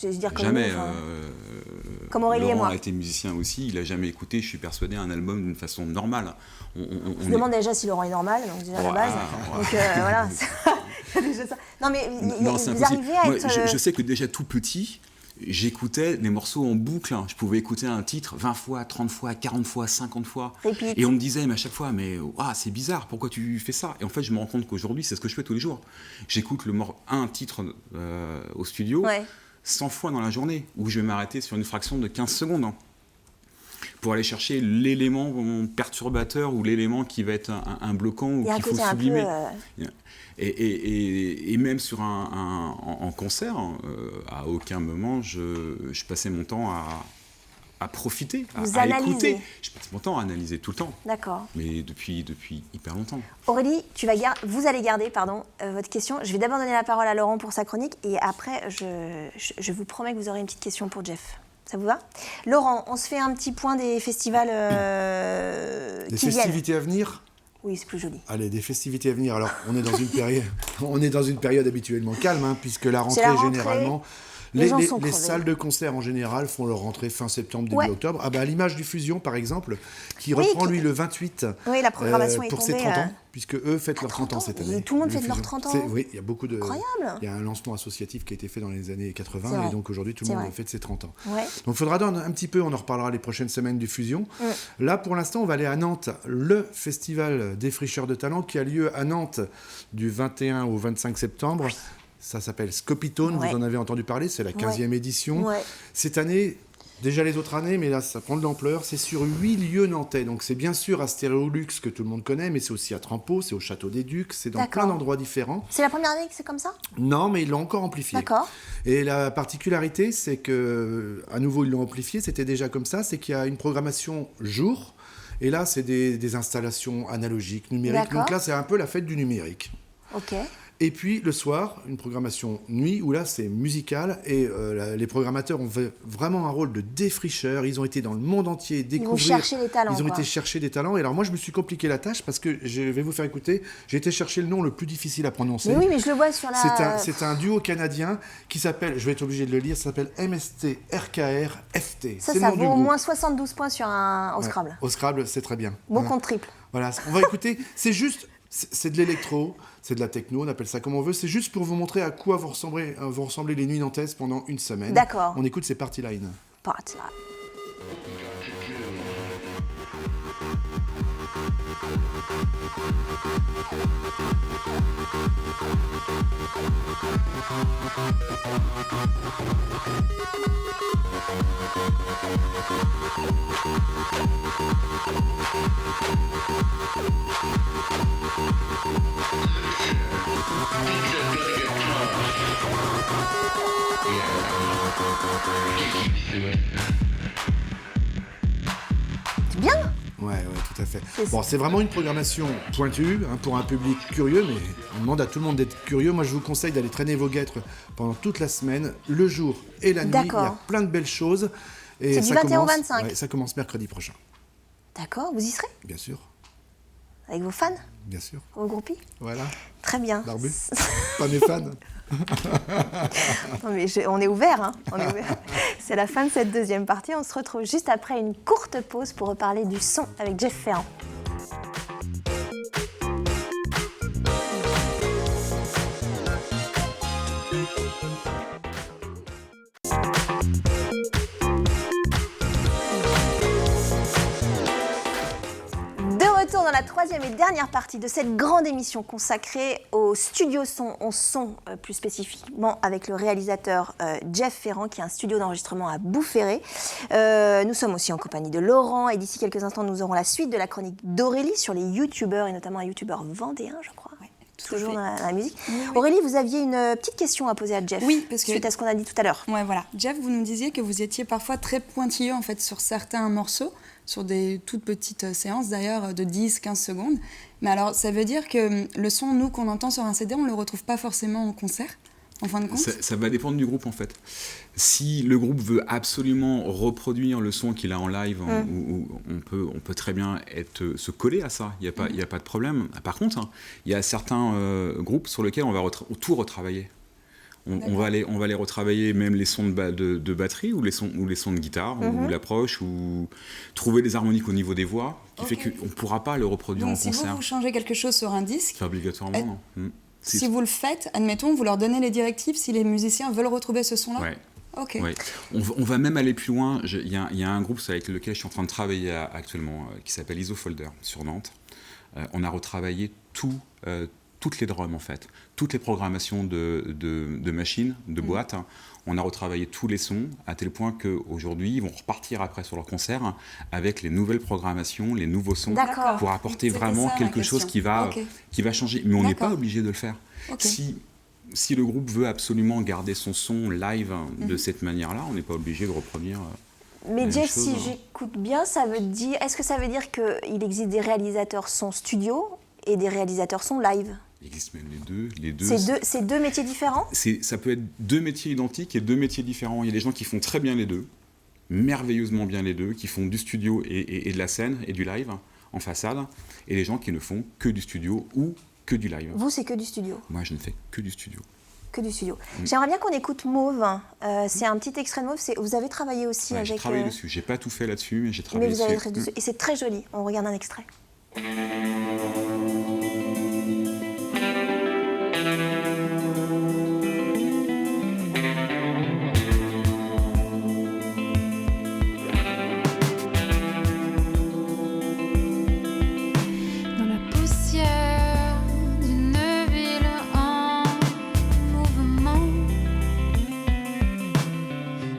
Je veux dire comme Jamais. nous, comme Aurélie et Laurent moi. a été musicien aussi, il a jamais écouté, je suis persuadé, un album d'une façon normale. Je demande déjà si Laurent est normal, donc déjà à la base. Donc voilà, il y a déjà ça. Non mais Non, c'est vous impossible. arrivez à Moi, être... je sais que déjà tout petit, j'écoutais des morceaux en boucle. Je pouvais écouter un titre 20 fois, 30 fois, 40 fois, 50 fois. Repeat. Et on me disait, mais à chaque fois, mais c'est bizarre, pourquoi tu fais ça? Et en fait, je me rends compte qu'aujourd'hui, c'est ce que je fais tous les jours. J'écoute un titre au studio 100 fois dans la journée, où je vais m'arrêter sur une fraction de 15 secondes. pour aller chercher l'élément perturbateur ou l'élément qui va être un bloquant ou Il y a un qu'il faut côté sublimer. un peu... Et même sur en concert, à aucun moment je passais mon temps à profiter, Vous à analysez. écouter. Je passe mon temps à analyser tout le temps, D'accord. mais depuis hyper longtemps. Aurélie, vous allez garder votre question. Je vais d'abord donner la parole à Laurent pour sa chronique et après, je vous promets que vous aurez une petite question pour Jeff. Ça vous va? Laurent, on se fait un petit point des festivals Des qui viennent. festivités à venir. Oui, c'est plus joli. Allez, des festivités à venir. Alors, on est dans une période habituellement calme, hein, puisque la rentrée, C'est la rentrée. généralement... Les gens sont les crevés. salles de concert en général font leur rentrée fin septembre, début Ouais. octobre. Ah bah, à l'image du Fusion, par exemple, qui Oui, reprend qui- lui le 28 Oui, la programmation est pour ses tombée, 30 ans, puisque eux fêtent leurs 30 ans 30 cette ans. année. Tout le monde Le fête leurs Fusion. 30 ans. Oui, il y a beaucoup de... Incroyable. Il y a un lancement associatif qui a été fait dans les années C'est 80 vrai. et donc aujourd'hui tout le C'est monde vrai. fête ses 30 ans. Ouais. Donc il faudra attendre un petit peu, on en reparlera les prochaines semaines du Fusion. Là pour l'instant on va aller à Nantes, le festival des fricheurs de talent qui a lieu à Nantes du 21 au 25 septembre. Ça s'appelle Scopitone, Ouais. vous en avez entendu parler, c'est la 15e édition. Ouais. Cette année, déjà les autres années, mais là ça prend de l'ampleur, c'est sur 8 lieux nantais. Donc c'est bien sûr à Stéréolux que tout le monde connaît, mais c'est aussi à Trempeau, c'est au Château des Ducs, c'est dans D'accord. plein d'endroits différents. C'est la première année que c'est comme ça? Non, mais ils l'ont encore amplifié. D'accord. Et la particularité, c'est que, à nouveau, ils l'ont amplifié, c'était déjà comme ça, c'est qu'il y a une programmation jour, et là, c'est des installations analogiques, numériques. D'accord. Donc là, c'est un peu la fête du numérique. Ok. Et puis, le soir, une programmation nuit, où là, c'est musical, et les programmateurs ont fait vraiment un rôle de défricheur. Ils ont été dans le monde entier découvrir... chercher les talents, Ils ont quoi. été chercher des talents. Et alors, moi, je me suis compliqué la tâche, parce que je vais vous faire écouter, j'ai été chercher le nom le plus difficile à prononcer. Mais oui, mais je le vois sur la... C'est un duo canadien qui s'appelle, je vais être obligé de le lire, ça s'appelle MST RKR FT. Ça, C'est le ça nom du vaut au groupe. moins 72 points au Ouais, Scrabble. Au Scrabble, c'est très bien. Bon Voilà. compte triple. Voilà, on va écouter. C'est juste, c'est de l'électro, c'est de la techno, on appelle ça comme on veut. C'est juste pour vous montrer à quoi vont ressembler les nuits nantaises pendant une semaine. D'accord. On écoute ces Party Line. Party. C'est bien. Ouais, tout à fait. C'est Bon, c'est vraiment une programmation pointue hein, pour un public curieux, mais on demande à tout le monde d'être curieux. Moi, je vous conseille d'aller traîner vos guêtres pendant toute la semaine, le jour et la nuit. Il y D'accord. a plein de belles choses. Et C'est du ça 21 au commence- 25. ouais, ça commence mercredi prochain, D'accord, vous y serez? bien sûr. Avec vos fans? Bien sûr. Vos groupies? Voilà. Très bien. Barbu. Pas mes fans. Non, mais on est ouvert, hein. On est ouvert. C'est la fin de cette deuxième partie. On se retrouve juste après une courte pause pour reparler du son avec Jeff Ferrand. De retour dans la troisième et dernière partie de cette grande émission consacrée au studio son, au son plus spécifiquement avec le réalisateur Jeff Ferrand qui a un studio d'enregistrement à Boufféré. Nous sommes aussi en compagnie de Laurent et d'ici quelques instants nous aurons la suite de la chronique d'Aurélie sur les youtubeurs et notamment un youtubeur vendéen je crois. tout à Toujours fait. dans la musique. Oui, oui. Aurélie, vous aviez une petite question à poser à Jeff Oui, parce que- suite à ce qu'on a dit tout à l'heure. Ouais, voilà. Jeff, vous nous disiez que vous étiez parfois très pointilleux en fait sur certains morceaux, sur des toutes petites séances d'ailleurs de 10-15 secondes. Mais alors, ça veut dire que le son, nous, qu'on entend sur un CD, on le retrouve pas forcément en concert, en fin de compte? Ça va dépendre du groupe en fait. Si le groupe veut absolument reproduire le son qu'il a en live, on peut très bien se coller à ça, il n'y a pas de problème. Par contre, hein, il y a certains groupes sur lesquels on va tout retravailler. On va les retravailler, même les sons de batterie ou les sons de guitare, ou l'approche, ou trouver des harmoniques au niveau des voix, qui fait qu'on ne pourra pas le reproduire Donc, en si concert. vous changez quelque chose sur un disque, C'est obligatoirement, non. si vous le faites, admettons, vous leur donnez les directives si les musiciens veulent retrouver ce son-là? Ouais. Ok. Ouais. On va même aller plus loin. Il y a un groupe avec lequel je suis en train de travailler actuellement, qui s'appelle Isofolder, sur Nantes. On a retravaillé tous toutes les drums en fait, toutes les programmations de machines, de boîtes. On a retravaillé tous les sons à tel point qu'aujourd'hui, ils vont repartir après sur leur concert avec les nouvelles programmations, les nouveaux sons, D'accord. pour apporter C'était vraiment ça, ma quelque chose question. qui va changer. Mais on n'est pas D'accord. obligé de le faire. Ok. Si le groupe veut absolument garder son son live de cette manière-là, on n'est pas obligé de reproduire. Mais Même Jeff, chose, si hein. j'écoute bien, est-ce que ça veut dire qu'il existe des réalisateurs son studio et des réalisateurs son live? Il existe même les deux. C'est deux métiers différents? Ça peut être deux métiers identiques et deux métiers différents. Il y a des gens qui font très bien les deux, merveilleusement bien les deux, qui font du studio et de la scène et du live en façade, et les gens qui ne font que du studio ou que du live. Vous, c'est que du studio? Moi, je ne fais que du studio. Que du studio. J'aimerais bien qu'on écoute Mauve. C'est un petit extrait de Mauve. Vous avez travaillé aussi Ouais, avec... j'ai travaillé dessus. J'ai pas tout fait là-dessus, mais j'ai Mais travaillé vous avez dessus. dessus. Et c'est très joli. On regarde un extrait. Dans la poussière d'une ville en mouvement,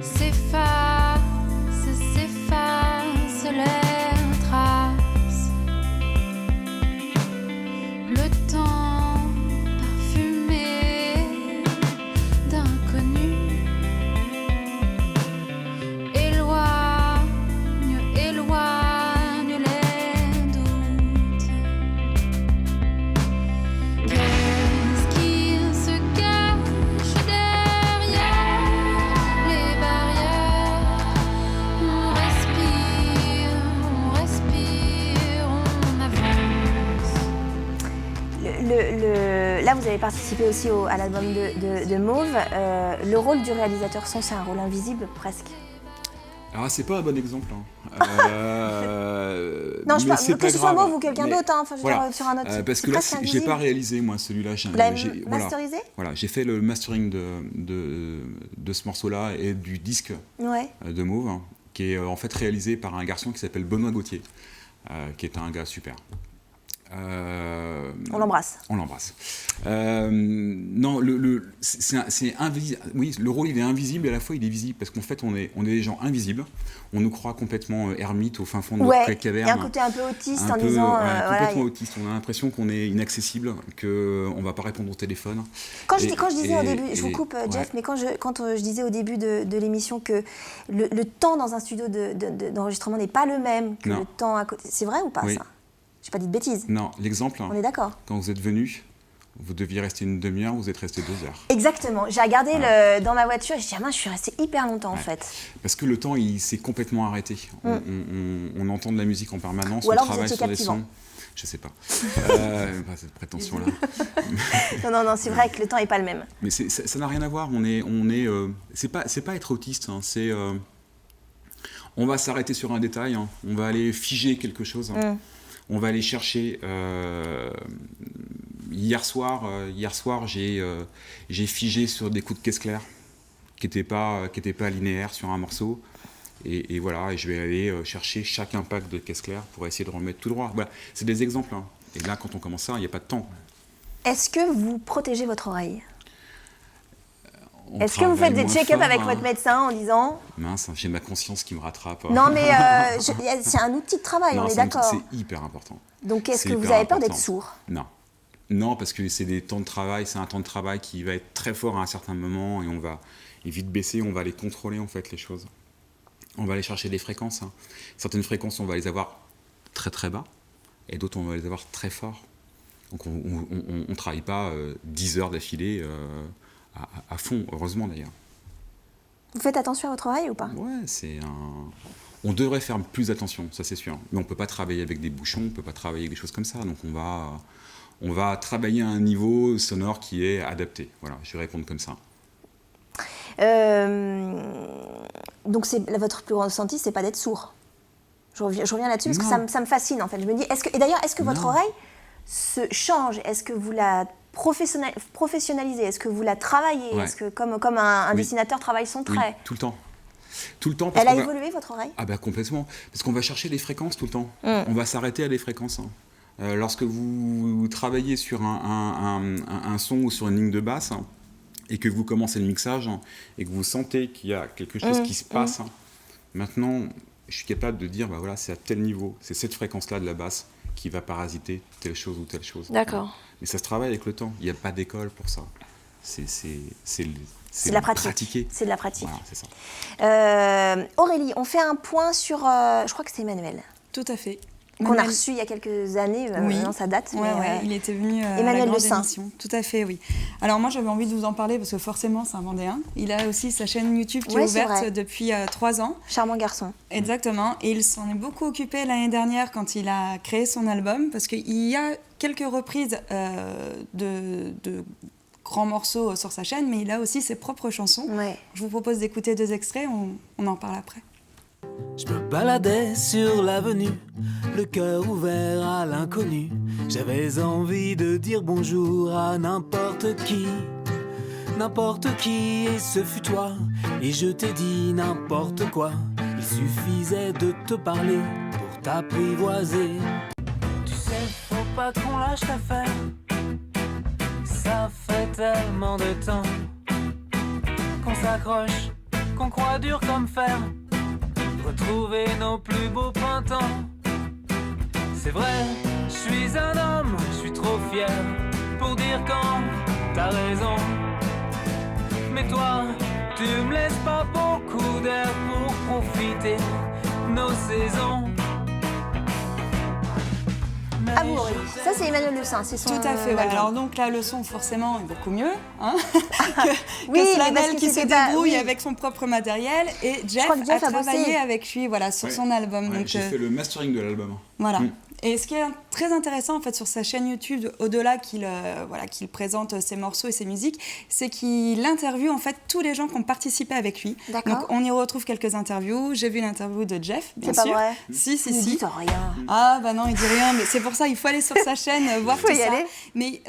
s'effacent les traces. Le temps parfumé d'inconnu éloigne les doutes. Qu'est-ce qui se cache derrière les barrières? On respire, on avance. Là, vous avez participé aussi à l'album de Mauve. Le rôle du réalisateur son, c'est un rôle invisible, presque. Alors, c'est pas un bon exemple. Non, je mais parle c'est que pas ce soit grave. Mauve ou quelqu'un Mais d'autre. Enfin, je veux voilà. dire, sur un autre. Parce c'est que là, presque j'ai pas invisible. réalisé moi celui-là. Vous l'avez Voilà. masterisé? Voilà, j'ai fait le mastering de ce morceau-là et du disque Ouais. de Mauve, qui est en fait réalisé par un garçon qui s'appelle Benoît Gauthier, qui est un gars super. On l'embrasse. On l'embrasse. Non, c'est invisible. Oui, le rôle il est invisible et à la fois il est visible parce qu'en fait on est des gens invisibles. On nous croit complètement ermites au fin fond de notre caverne. Et un côté un peu autiste Un en peu, disant. complètement autiste. On a l'impression qu'on est inaccessible, qu'on va pas répondre au téléphone. Quand je disais au début, je vous coupe ouais. Jeff, mais quand je disais au début de l'émission que le temps dans un studio d'enregistrement n'est pas le même que Non. le temps à côté, c'est vrai ou pas Oui. ça? J'ai pas dit de bêtises. Non, l'exemple, On est d'accord. quand vous êtes venu, vous deviez rester une demi-heure, vous êtes resté 2 heures. Exactement. J'ai regardé dans ma voiture et j'ai dit, ah mince, je suis restée hyper longtemps en fait. Parce que le temps, il s'est complètement arrêté. On entend de la musique en permanence, Ou alors on vous travaille étiez sur les captivant. sons. Je sais pas. Pas cette prétention-là. Non, c'est vrai que le temps n'est pas le même. Mais ça n'a rien à voir. C'est pas être autiste. Hein, c'est on va s'arrêter sur un détail. Hein, on va aller figer quelque chose. Hein, on va aller chercher. Hier soir, j'ai figé sur des coups de caisse claire qui n'étaient pas linéaires sur un morceau. Et voilà, et je vais aller chercher chaque impact de caisse claire pour essayer de remettre tout droit. Voilà, c'est des exemples. Hein. Et là, quand on commence ça, il n'y a pas de temps. Est-ce que vous protégez votre oreille? On Est-ce que vous faites des travaille check-up moins avec fort, votre hein. médecin en disant Mince, j'ai ma conscience qui me rattrape. non mais c'est un outil de travail, Non, on est c'est d'accord. C'est hyper important. Donc est-ce c'est que vous hyper avez peur d'être important. sourd? Non, parce que c'est des temps de travail, c'est un temps de travail qui va être très fort à un certain moment et on va vite baisser, on va aller contrôler en fait les choses. On va aller chercher des fréquences. Hein. Certaines fréquences, on va les avoir très très bas et d'autres, on va les avoir très fort. Donc on ne travaille pas 10 heures d'affilée à fond, heureusement d'ailleurs. Vous faites attention à votre oreille ou pas? Ouais, on devrait faire plus attention, ça c'est sûr. Mais on ne peut pas travailler avec des bouchons, on ne peut pas travailler avec des choses comme ça. Donc on va travailler à un niveau sonore qui est adapté. Voilà, je vais répondre comme ça. Donc votre plus grand ressenti, c'est pas d'être sourd. Je reviens là-dessus parce Non. que ça me fascine en fait. Je me dis, et d'ailleurs, est-ce que votre Non. oreille se change? Est-ce que vous la professionnalisez? Est-ce que vous la travaillez? Ouais. Est-ce que comme un Oui. dessinateur travaille son Oui, trait? tout le temps. Tout le temps. Parce Elle a qu'on va- évolué votre oreille? Ah bah complètement. Parce qu'on va chercher les fréquences tout le temps. On va s'arrêter à des fréquences. Hein. Lorsque vous travaillez sur un son ou sur une ligne de basse, hein, et que vous commencez le mixage, hein, et que vous sentez qu'il y a quelque chose qui se passe, hein, maintenant, je suis capable de dire, bah voilà, c'est à tel niveau, c'est cette fréquence-là de la basse qui va parasiter telle chose ou telle chose. D'accord. Mais ça se travaille avec le temps. Il n'y a pas d'école pour ça. C'est C'est de la pratique. pratiquer. C'est de la pratique. Voilà, c'est ça. Aurélie, on fait un point sur, je crois que c'est Emmanuel, Tout à fait. qu'on a Emmanuel- reçu il y a quelques années, Oui. maintenant ça date. Ouais, mais, ouais, il était venu à Emmanuel la grande Le Saint. émission. Tout à fait, oui. Alors moi, j'avais envie de vous en parler parce que forcément, c'est un Vendéen. Il a aussi sa chaîne YouTube qui Ouais, est c'est ouverte vrai. depuis 3 ans. Charmant garçon. Exactement. Et il s'en est beaucoup occupé l'année dernière quand il a créé son album parce qu'il y a quelques reprises de grands morceaux sur sa chaîne, mais il a aussi ses propres chansons. Ouais. Je vous propose d'écouter 2 extraits, on en parle après. Je me baladais sur l'avenue, le cœur ouvert à l'inconnu. J'avais envie de dire bonjour à n'importe qui, et ce fut toi. Et je t'ai dit n'importe quoi. Il suffisait de te parler pour t'apprivoiser. Tu sais, faut pas qu'on lâche l'affaire. Ça fait tellement de temps qu'on s'accroche, qu'on croit dur comme fer. Retrouver nos plus beaux printemps. C'est vrai, je suis un homme, je suis trop fier pour dire quand t'as raison. Mais toi, tu me laisses pas beaucoup d'air pour profiter nos saisons. À vous Aurélie. Ça c'est Emmanuel Le Saint, c'est son Tout à fait, ouais. album. Alors donc là, le son forcément est beaucoup mieux hein, Oui, que mais parce Slanel que qui se c'était pas- débrouille oui. avec son propre matériel. Et Jeff, crois que Jeff a a bossé. travaillé avec lui voilà, sur son album. Ouais, donc, j'ai fait le mastering de l'album. Voilà. Mm. Et ce qui est très intéressant en fait sur sa chaîne YouTube, au-delà qu'il qu'il présente ses morceaux et ses musiques, c'est qu'il interviewe en fait tous les gens qui ont participé avec lui. D'accord. Donc on y retrouve quelques interviews. J'ai vu l'interview de Jeff, bien C'est sûr. pas vrai. Si, Ne si. dites rien. Ah bah non, il dit rien, mais c'est pour ça il faut aller sur sa chaîne voir Faut tout y ça. aller. Mais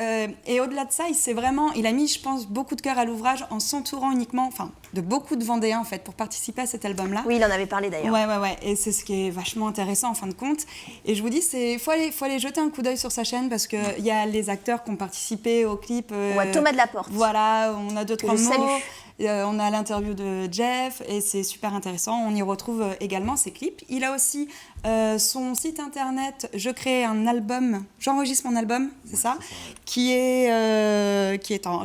et au-delà de ça, il a mis, je pense, beaucoup de cœur à l'ouvrage en s'entourant uniquement, enfin, de beaucoup de Vendéens en fait pour participer à cet album-là. Oui, il en avait parlé d'ailleurs. Ouais. Et c'est ce qui est vachement intéressant en fin de compte. Et je vous dis, faut aller jeter un coup d'œil sur sa chaîne parce que il y a les acteurs qui ont participé au clip. Ouais, Thomas Delaporte. Voilà, on a 2-3 je mots. salue. On a l'interview de Jeff et c'est super intéressant. On y retrouve également ses clips. Il a aussi son site internet. Je crée un album, j'enregistre mon album, c'est ça, qui est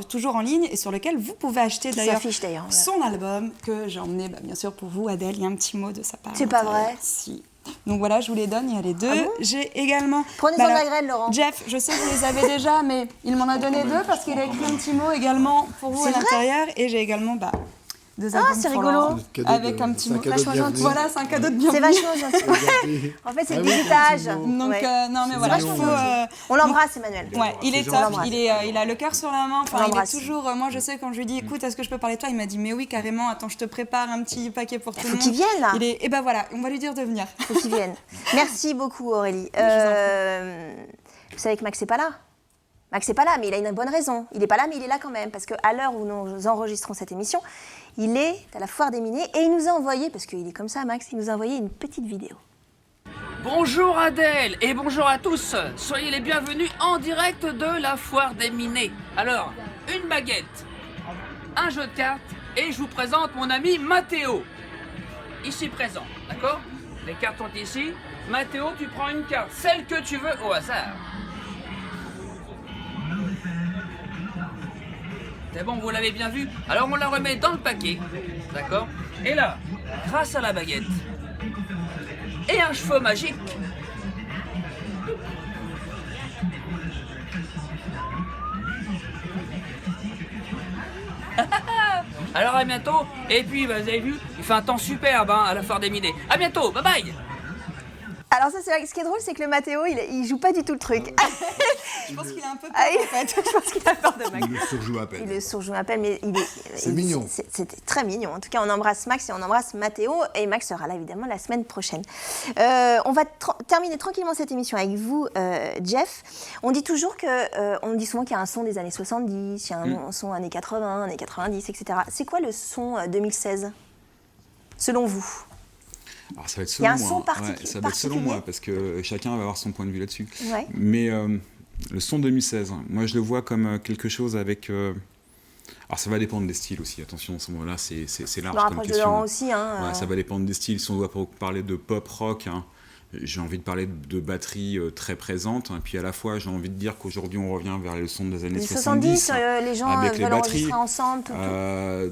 toujours en ligne et sur lequel vous pouvez acheter Qui d'ailleurs s'affiche d'ailleurs. Ouais. son album que j'ai emmené bien sûr pour vous, Adèle. Il y a un petit mot de sa part. C'est pas vrai. Si. Donc voilà, je vous les donne, il y a les 2. Ah bon J'ai également... Prenez-en de la alors, graine, Laurent. Jeff, je sais que vous les avez déjà, mais il m'en a donné 2 parce qu'il a écrit un petit mot également pour vous à C'est vrai l'intérieur. Et j'ai également 2 albums c'est pour rigolo. Laurent, C'est un cadeau avec de- un petit c'est un mot. cadeau de Vachement bienvenue. gentil. Voilà, c'est un cadeau de C'est bienvenue. vachement gentil. En fait, c'est le Ah oui, débitage. un petit mot. Donc, Ouais. non, mais C'est voilà, mignon, il faut... ouais. On l'embrasse, Emmanuel. Ouais, il est C'est top, gentil. il a le cœur sur la main, enfin, il est l'embrasse. toujours... moi, je sais, quand je lui dis, écoute, est-ce que je peux parler de toi? Il m'a dit, mais oui, carrément, attends, je te prépare un petit paquet pour tout le Faut monde. qu'il vienne, là. Et ben voilà, on va lui dire de venir. Faut qu'il vienne. Merci beaucoup, Aurélie. Vous savez que Max n'est pas là. Max n'est pas là, mais il a une bonne raison. Il n'est pas là, mais il est là quand même. Parce qu'à l'heure où nous enregistrons cette émission, il est à la Foire des Minets et il nous a envoyé, parce qu'il est comme ça, Max, il nous a envoyé une petite vidéo. Bonjour Adèle et bonjour à tous. Soyez les bienvenus en direct de la Foire des Minets. Alors, une baguette, un jeu de cartes et je vous présente mon ami Mathéo. Ici présent, d'accord? Les cartes sont ici. Mathéo, tu prends une carte, celle que tu veux au hasard. C'est bon, vous l'avez bien vu? Alors on la remet dans le paquet, d'accord? Et là, grâce à la baguette et un cheveu magique, alors à bientôt. Et puis bah, vous avez vu, il fait un temps superbe hein, à la Foire des Minets. À bientôt, bye bye. Alors ça, c'est vrai, ce qui est drôle, c'est que le Mathéo, il joue pas du tout le truc. Je pense qu'il a un peu peur, Ah, en fait. je pense qu'il a peur de Max. Il le surjoue à peine. Il le surjoue à peine, mais il est... C'est mignon. C'était très mignon. En tout cas, on embrasse Max et on embrasse Mathéo. Et Max sera là, évidemment, la semaine prochaine. On va terminer tranquillement cette émission avec vous, Jeff. On dit toujours que... on dit souvent qu'il y a un son des années 70, il y a un son années 80, années 90, etc. C'est quoi le son 2016, selon vous? Alors ça va être Il y a selon un son moi. Ça va être selon particulier. moi, parce que chacun va avoir son point de vue là-dessus. Ouais. Mais le son 2016, moi je le vois comme quelque chose avec... alors ça va dépendre des styles aussi, attention, à ce moment-là, c'est Je large me comme rapproche de question. Laurent aussi. Hein, Ouais, ça va dépendre des styles. Si on doit parler de pop rock, hein, j'ai envie de parler de batterie très présente. Et puis à la fois, j'ai envie de dire qu'aujourd'hui, on revient vers les sons des années Les 70. les gens avec les veulent batteries. enregistrer ensemble,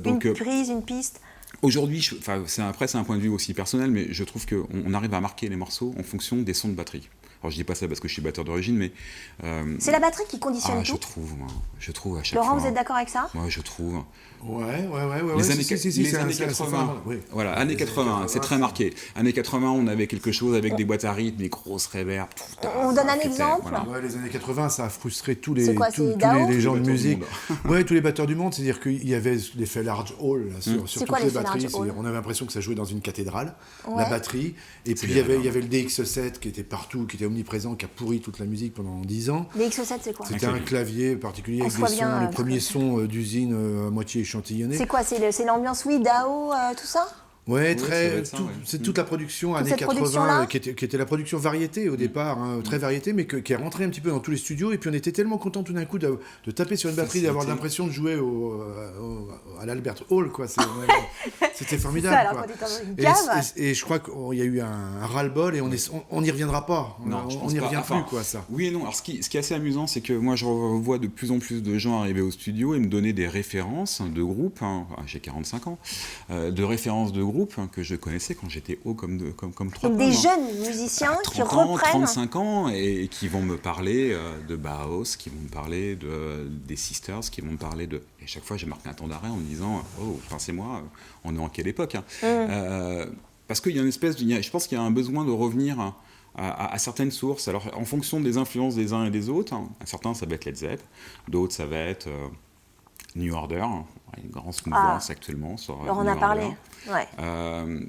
Donc, une prise, une piste. aujourd'hui, après, c'est un point de vue aussi personnel, mais je trouve qu'on arrive à marquer les morceaux en fonction des sons de batterie. Alors je dis pas ça parce que je suis batteur d'origine, mais... C'est la batterie qui conditionne je tout. trouve à chaque Laurent, fois. vous êtes d'accord avec ça? Moi, je trouve. Ouais. Les années, les années c'est 80, oui. voilà, années 80, c'est très marqué. Années 80, on avait quelque chose avec des boîtes à rythme, des grosses reverbs. On donne un exemple. Ouais, les années 80, ça a frustré tous C'est les, quoi, tous c'est Dao les gens de Tous les musique. batteurs du Ouais, tous les batteurs du monde, c'est-à-dire qu'il y avait l'effet large hall là, sur C'est toutes quoi les l'effet batteries. large hall? C'est-à-dire, on avait l'impression que ça jouait dans une cathédrale, Ouais. la batterie. Et puis il y avait le DX7 qui était partout, qui était omniprésent, qui a pourri toute la musique pendant 10 ans. Les XO7, c'est quoi? C'était un clavier particulier avec Qu'on des soit bien, sons, les parce premiers que- sons d'usine à moitié échantillonnés. C'est quoi? C'est l'ambiance, oui, Dao, tout ça? Ouais, ça doit être ça, ouais. c'est toute la production années cette 80 production-là qui était la production variété au départ, hein, très variété, mais qui est rentrée un petit peu dans tous les studios. Et puis on était tellement contents tout d'un coup de taper sur une batterie, d'avoir l'impression de jouer à l'Albert Hall, quoi. C'était formidable. Ça, alors, quoi. quand t'es dans une cave. Et je crois qu'il y a eu un ras-le-bol et on n'y reviendra pas. Non, je on pense n'y pas. revient Enfin, plus, quoi, ça. Oui et non. Alors, ce qui est assez amusant, c'est que moi, je revois de plus en plus de gens arriver au studio et me donner des références de groupes. Hein, j'ai 45 ans, de références de groupes hein, que je connaissais quand j'étais haut comme trois Donc pommes, des hein. jeunes musiciens qui 30 ans, reprennent. 35 ans et qui vont me parler de Bauhaus, qui vont me parler des Sisters, qui vont me parler de... Et chaque fois, j'ai marqué un temps d'arrêt en me disant « Oh, enfin, c'est moi, on est en quelle époque hein parce qu'il y a une espèce... je pense qu'il y a un besoin de revenir à certaines sources. Alors, en fonction des influences des uns et des autres, hein, certains, ça va être Led Zepp, d'autres, ça va être New Order, hein, une grande mouvance actuellement sur Alors on New a parlé. Order. Ouais.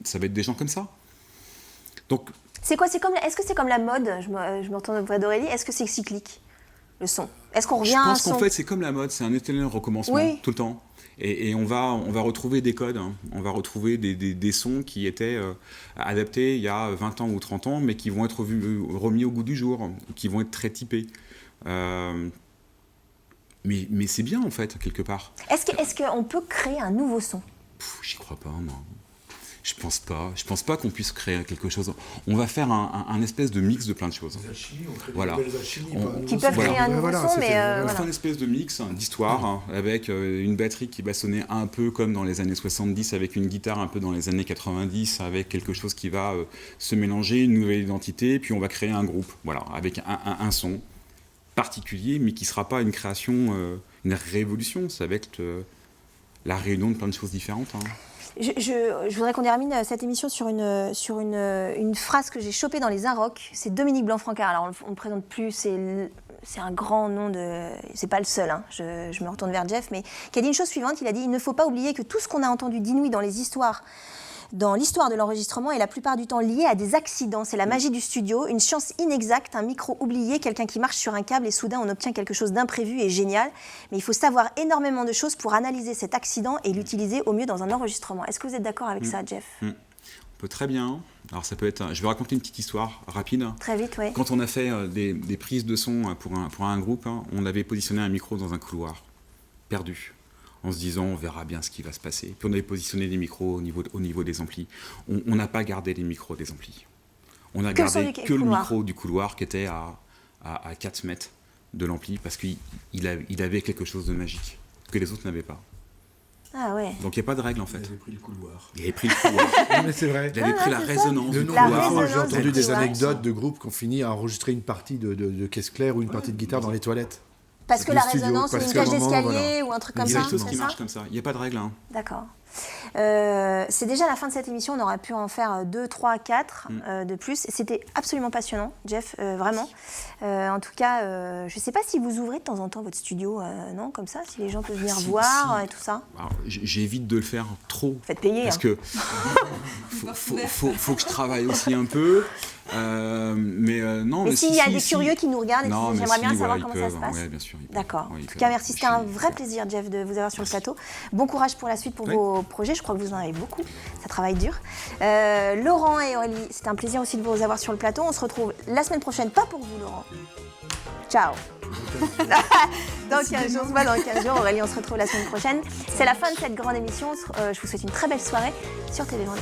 Ça va être des gens comme ça. Donc, C'est quoi? Est-ce que c'est comme la mode? Je me retourne auprès d'Aurélie. Est-ce que c'est cyclique, le son? Est-ce qu'on revient je à un pense son? qu'en fait, c'est comme la mode, c'est un éternel recommencement, Oui. tout le temps. Et on va retrouver des codes, hein. On va retrouver des sons qui étaient adaptés il y a 20 ans ou 30 ans, mais qui vont être remis au goût du jour, qui vont être très typés. Mais c'est bien, en fait, quelque part. Est-ce qu'on peut créer un nouveau son? J'y crois pas, moi. Je pense pas. Je pense pas qu'on puisse créer quelque chose. On va faire un espèce de mix de plein de choses. Voilà. Qui peuvent créer un nouveau son, mais On voilà. fait un espèce de mix d'histoire hein, avec une batterie qui va sonner un peu comme dans les années 70, avec une guitare un peu dans les années 90, avec quelque chose qui va se mélanger, une nouvelle identité, puis on va créer un groupe, voilà, avec un son particulier, mais qui ne sera pas une création, une révolution. Ça va être la réunion de plein de choses différentes. Hein. Je voudrais qu'on termine cette émission sur une phrase que j'ai chopée dans les Inrocks. C'est Dominique Blanc-Francard. Alors, on ne le présente plus, c'est un grand nom de... C'est pas le seul, hein. Je me retourne vers Jeff, mais qui a dit une chose suivante. Il a dit « Il ne faut pas oublier que tout ce qu'on a entendu d'inouï dans l'histoire de l'enregistrement est la plupart du temps lié à des accidents. C'est la magie du studio, une chance inexacte, un micro oublié, quelqu'un qui marche sur un câble et soudain on obtient quelque chose d'imprévu et génial. Mais il faut savoir énormément de choses pour analyser cet accident et l'utiliser au mieux dans un enregistrement. » Est-ce que vous êtes d'accord avec ça, Jeff? On peut très bien. Alors ça peut être... Je vais raconter une petite histoire rapide. Très vite, oui. Quand on a fait des prises de son pour un groupe, hein, on avait positionné un micro dans un couloir, perdu, en se disant on verra bien ce qui va se passer. Puis on avait positionné des micros au niveau des amplis. On n'a pas gardé les micros des amplis. On a gardé que le micro du couloir qui était à 4 mètres de l'ampli parce qu'il avait quelque chose de magique que les autres n'avaient pas. Ah ouais. Donc il n'y a pas de règle en fait. Il avait pris le couloir. Il avait pris le couloir. Mais c'est vrai. Il avait pris la résonance Le du nombre de couloir. fois où j'ai entendu des couloir. anecdotes de groupes qui ont fini à enregistrer une partie de caisse claire ou une partie de guitare dans les toilettes. Parce que Le la studio, résonance, c'est parce une qu'à un cage moment, d'escalier voilà. ou un truc Il comme y a ça, des choses c'est qui ça? marchent comme ça. Il n'y a pas de règle. Hein. D'accord. C'est déjà la fin de cette émission. On aurait pu en faire 2, 3, 4 de plus. C'était absolument passionnant, Jeff, vraiment. En tout cas, je ne sais pas si vous ouvrez de temps en temps votre studio, non, comme ça, si les gens peuvent venir voir et tout ça. Alors, j'évite de le faire trop. Faites payer. Parce Hein. que faut que je travaille aussi un peu. Non, mais mais s'il y a des curieux qui nous regardent, Non, mais j'aimerais bien si, savoir ouais, comment ils ça se peuvent, passe. ouais, bien sûr, ils peuvent. D'accord. Ouais, ils En tout peuvent. cas, merci. C'était un Chez- vrai plaisir, Jeff, de vous avoir sur le plateau. Bon courage pour la suite, pour vos projets. Je crois que vous en avez beaucoup. Ça travaille dur. Laurent et Aurélie, c'était un plaisir aussi de vous avoir sur le plateau. On se retrouve la semaine prochaine. Pas pour vous, Laurent. Ciao. Dans 15 jours, pas dans 15 jours. Aurélie, on se retrouve la semaine prochaine. C'est la fin de cette grande émission. Je vous souhaite une très belle soirée sur TV Vendée.